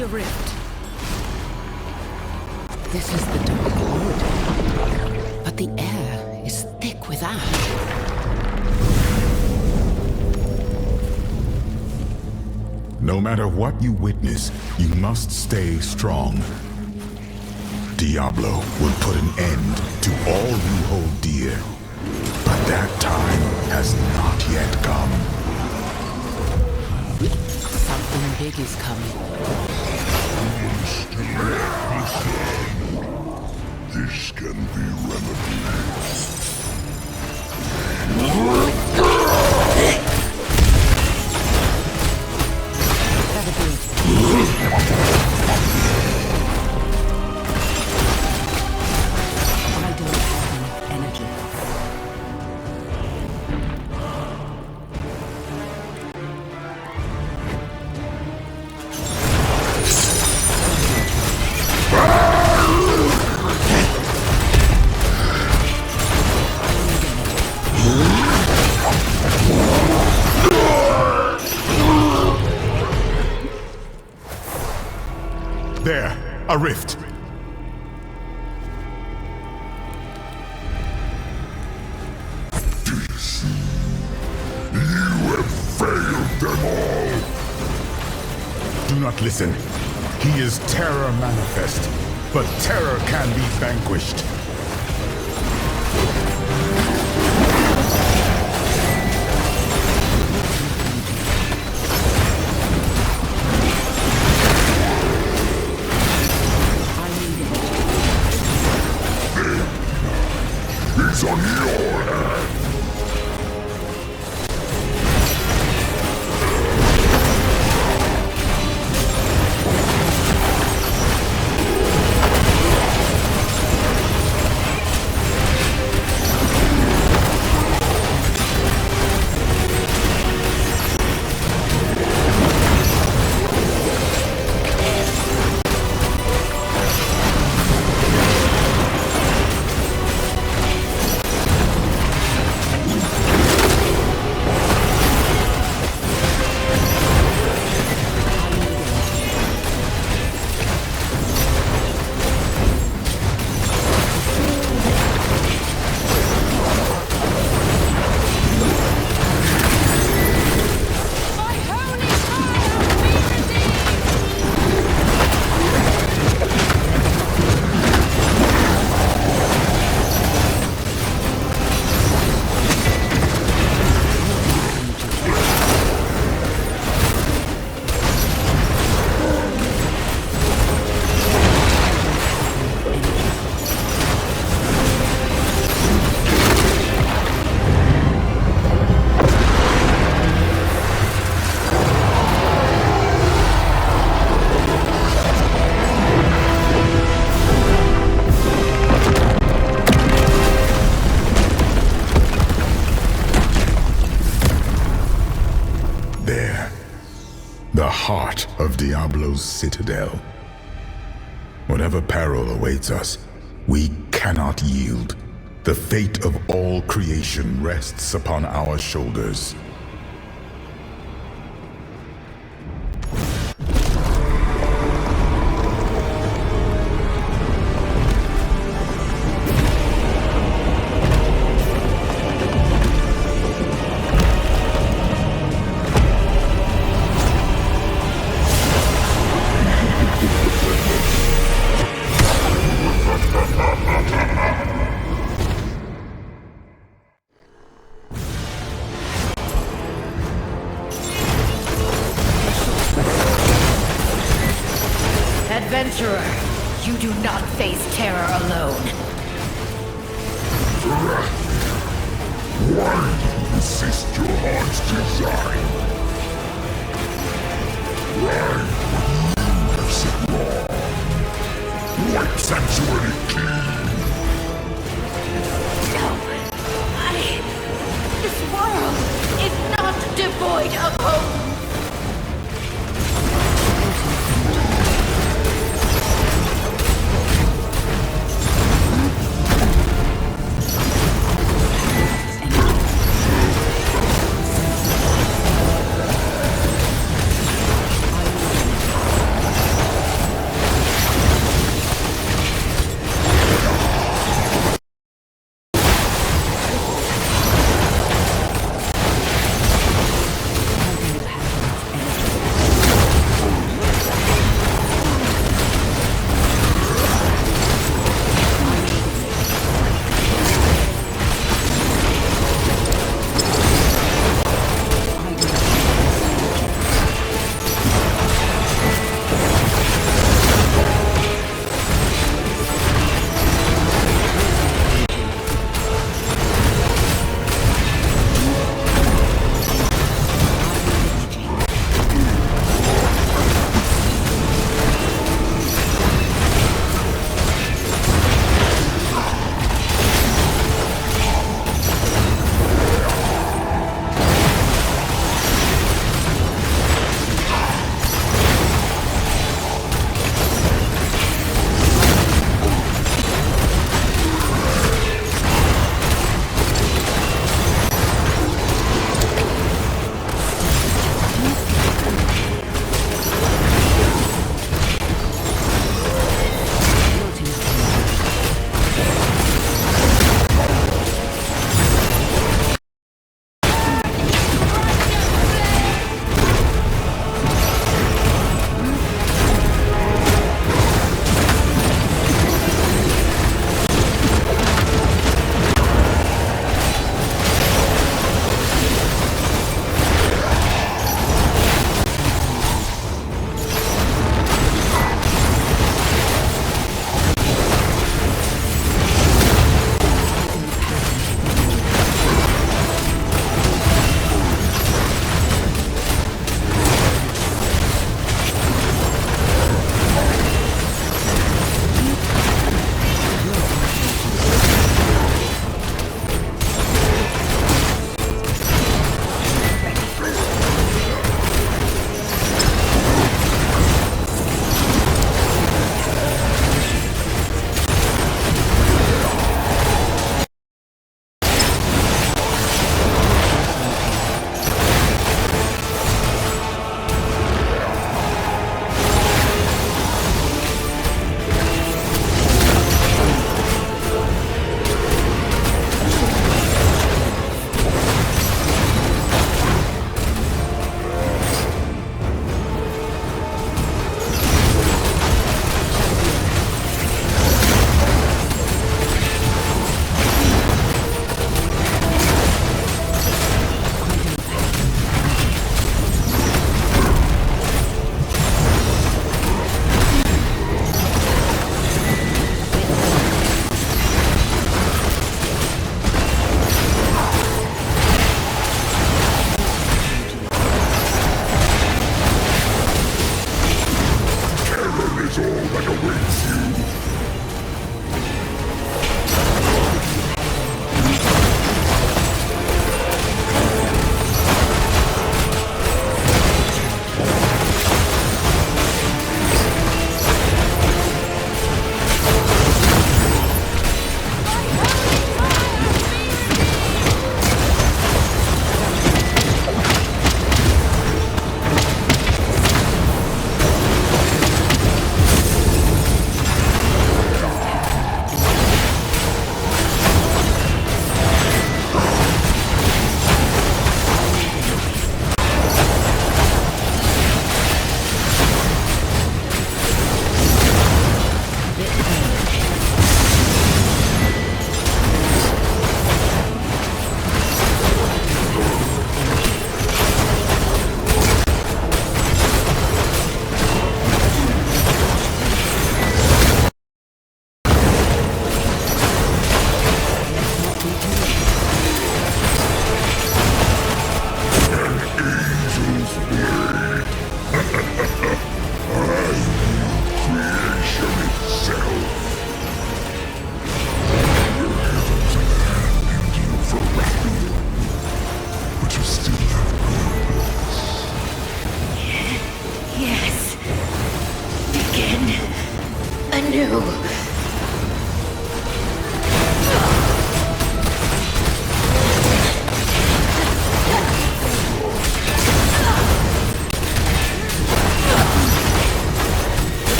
A rift. This is the dark wood, but the air is thick with ash. No matter what you witness, you must stay strong. Diablo will put an end to all you hold dear, but that time has not yet come. Something big is coming. This can be remedied. There, a rift. You have failed them all. Do not listen. He is terror manifest, but terror can be vanquished. He's on your hand. The heart of Diablo's citadel. Whatever peril awaits us, we cannot yield. The fate of all creation rests upon our shoulders. Adventurer, you do not face terror alone. Why do you resist your heart's desire? Why would you miss it wrong? Wipe Sanctuary clean! No, this world is not devoid of hope!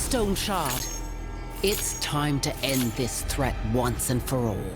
stone shard. It's time to end this threat once and for all.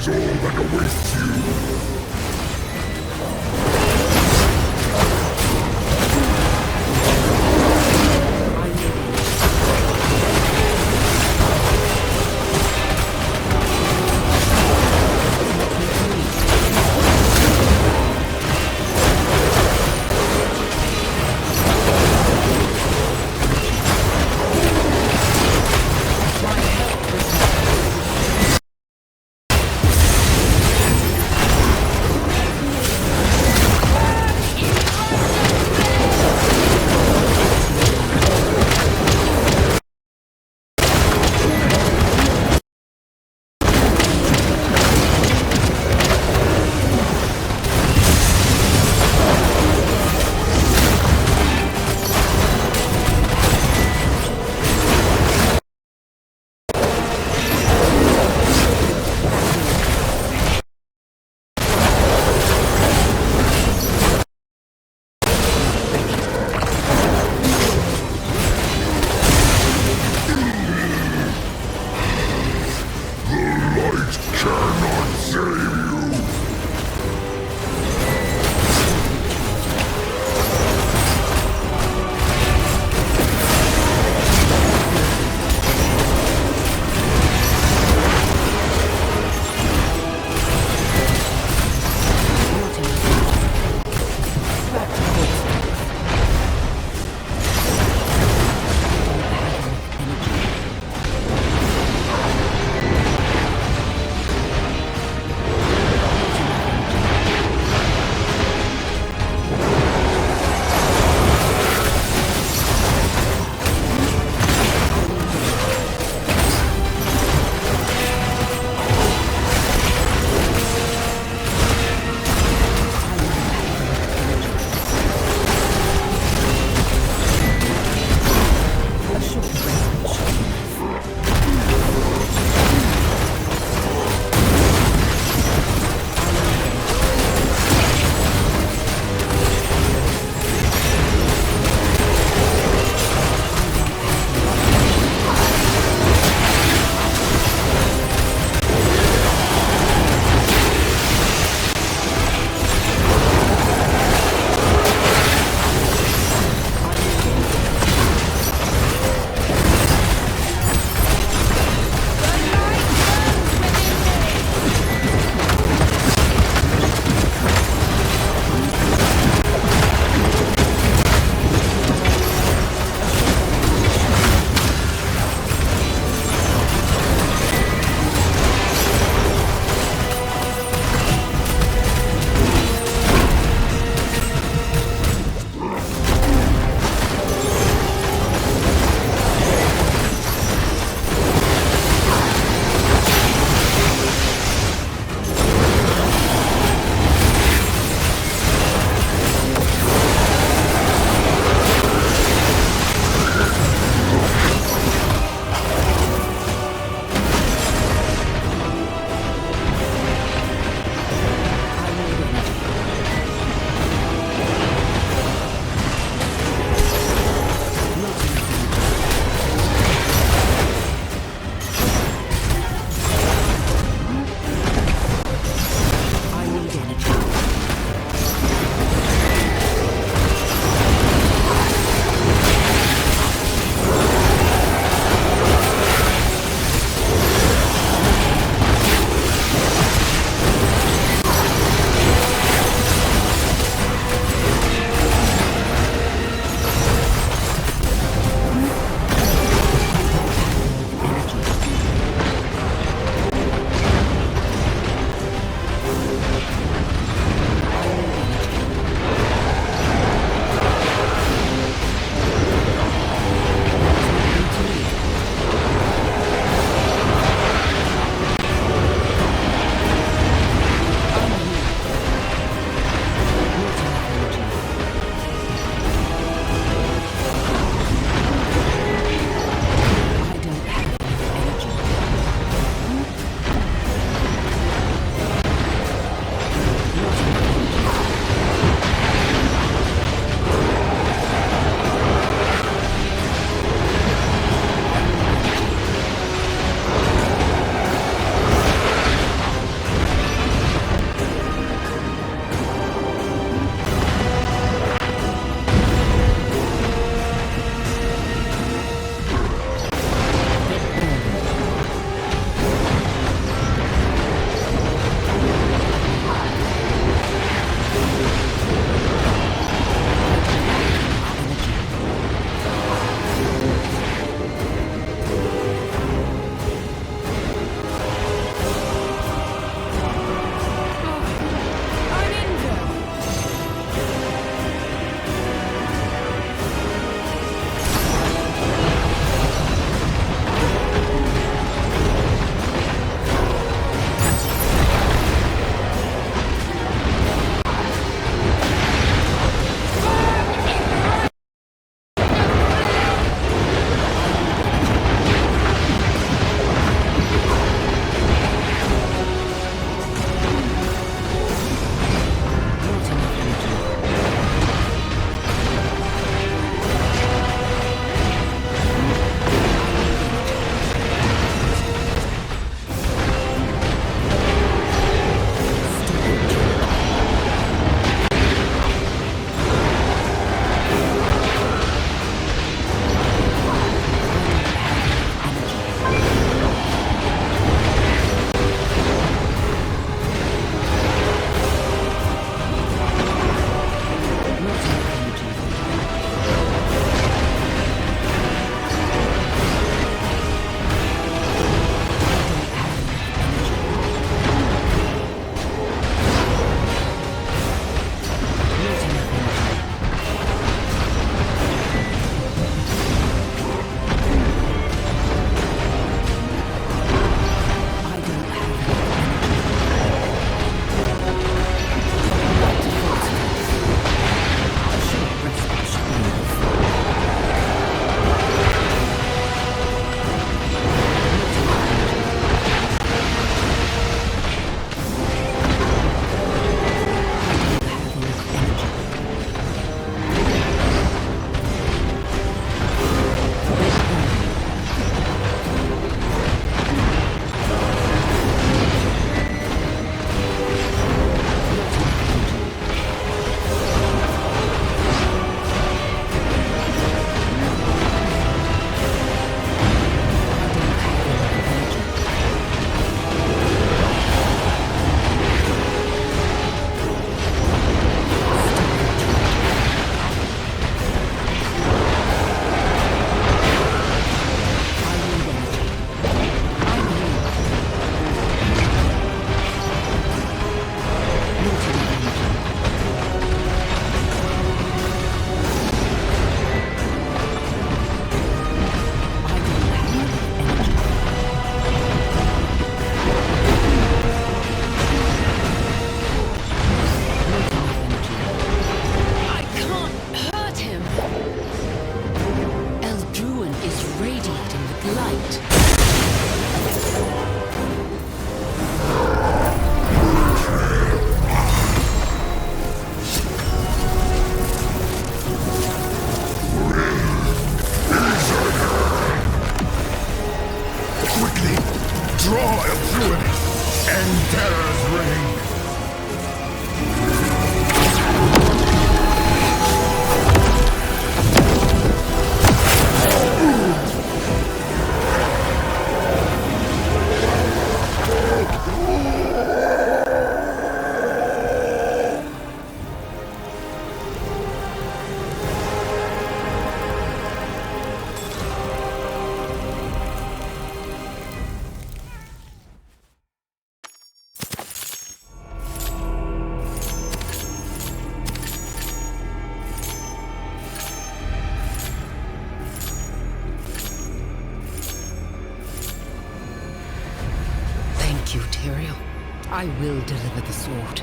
is all that awaits you. Terror's reign! Thank you, Tyrael. I will deliver the sword.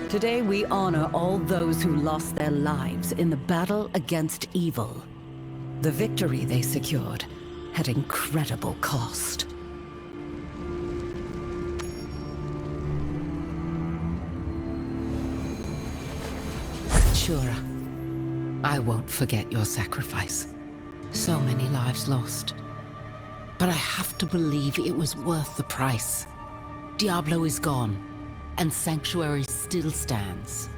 Today we honor all those who lost their lives in the battle against evil. The victory they secured had incredible cost. Shura, I won't forget your sacrifice. So many lives lost. But I have to believe it was worth the price. Diablo is gone, and Sanctuary still stands.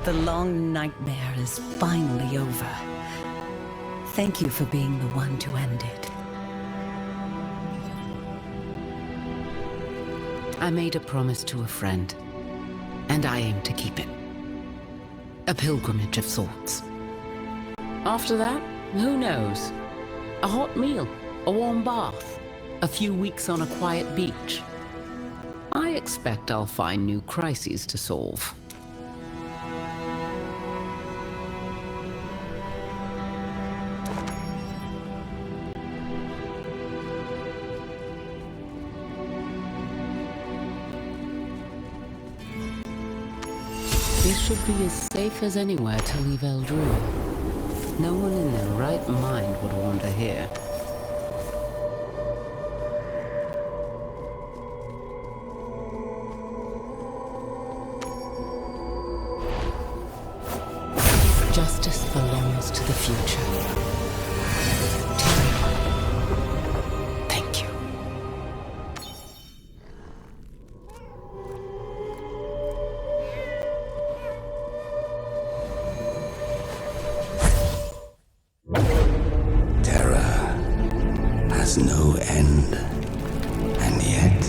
The long nightmare is finally over. Thank you for being the one to end it. I made a promise to a friend, and I aim to keep it. A pilgrimage of sorts. After that, who knows? A hot meal, a warm bath, a few weeks on a quiet beach. I expect I'll find new crises to solve. This should be as safe as anywhere to leave Eldruin. No one in their right mind would wander here. Justice belongs to the future. Thank you. Terror has no end, and yet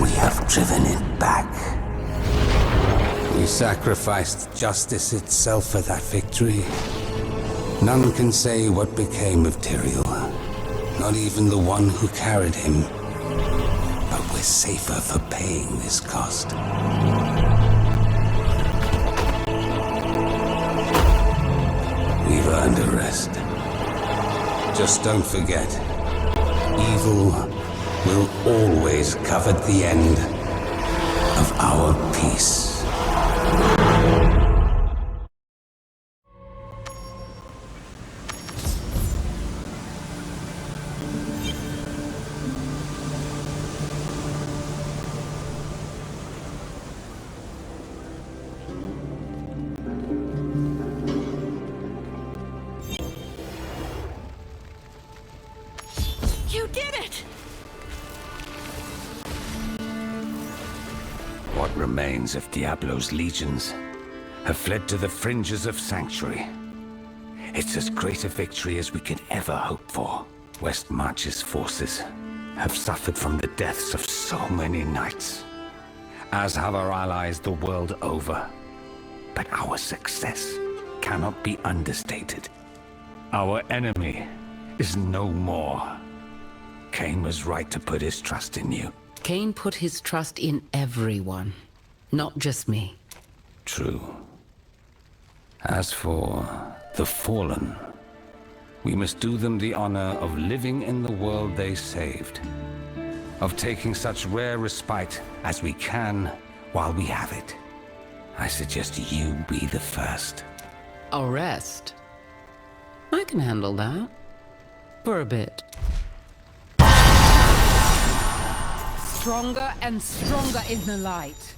we have driven it back. We sacrificed justice itself for that victory. None can say what became of Tyrael, not even the one who carried him. But we're safer for paying this cost. We've earned a rest. Just don't forget, evil will always covet the end of our peace. Remains of Diablo's legions have fled to the fringes of Sanctuary. It's as great a victory as we could ever hope for. Westmarch's forces have suffered from the deaths of so many knights, as have our allies the world over. But our success cannot be understated. Our enemy is no more. Cain was right to put his trust in you. Cain put his trust in everyone, not just me. True. As for the fallen, we must do them the honor of living in the world they saved, of taking such rare respite as we can while we have it. I suggest you be the first. A rest? I can handle that. For a bit. Stronger and stronger in the light.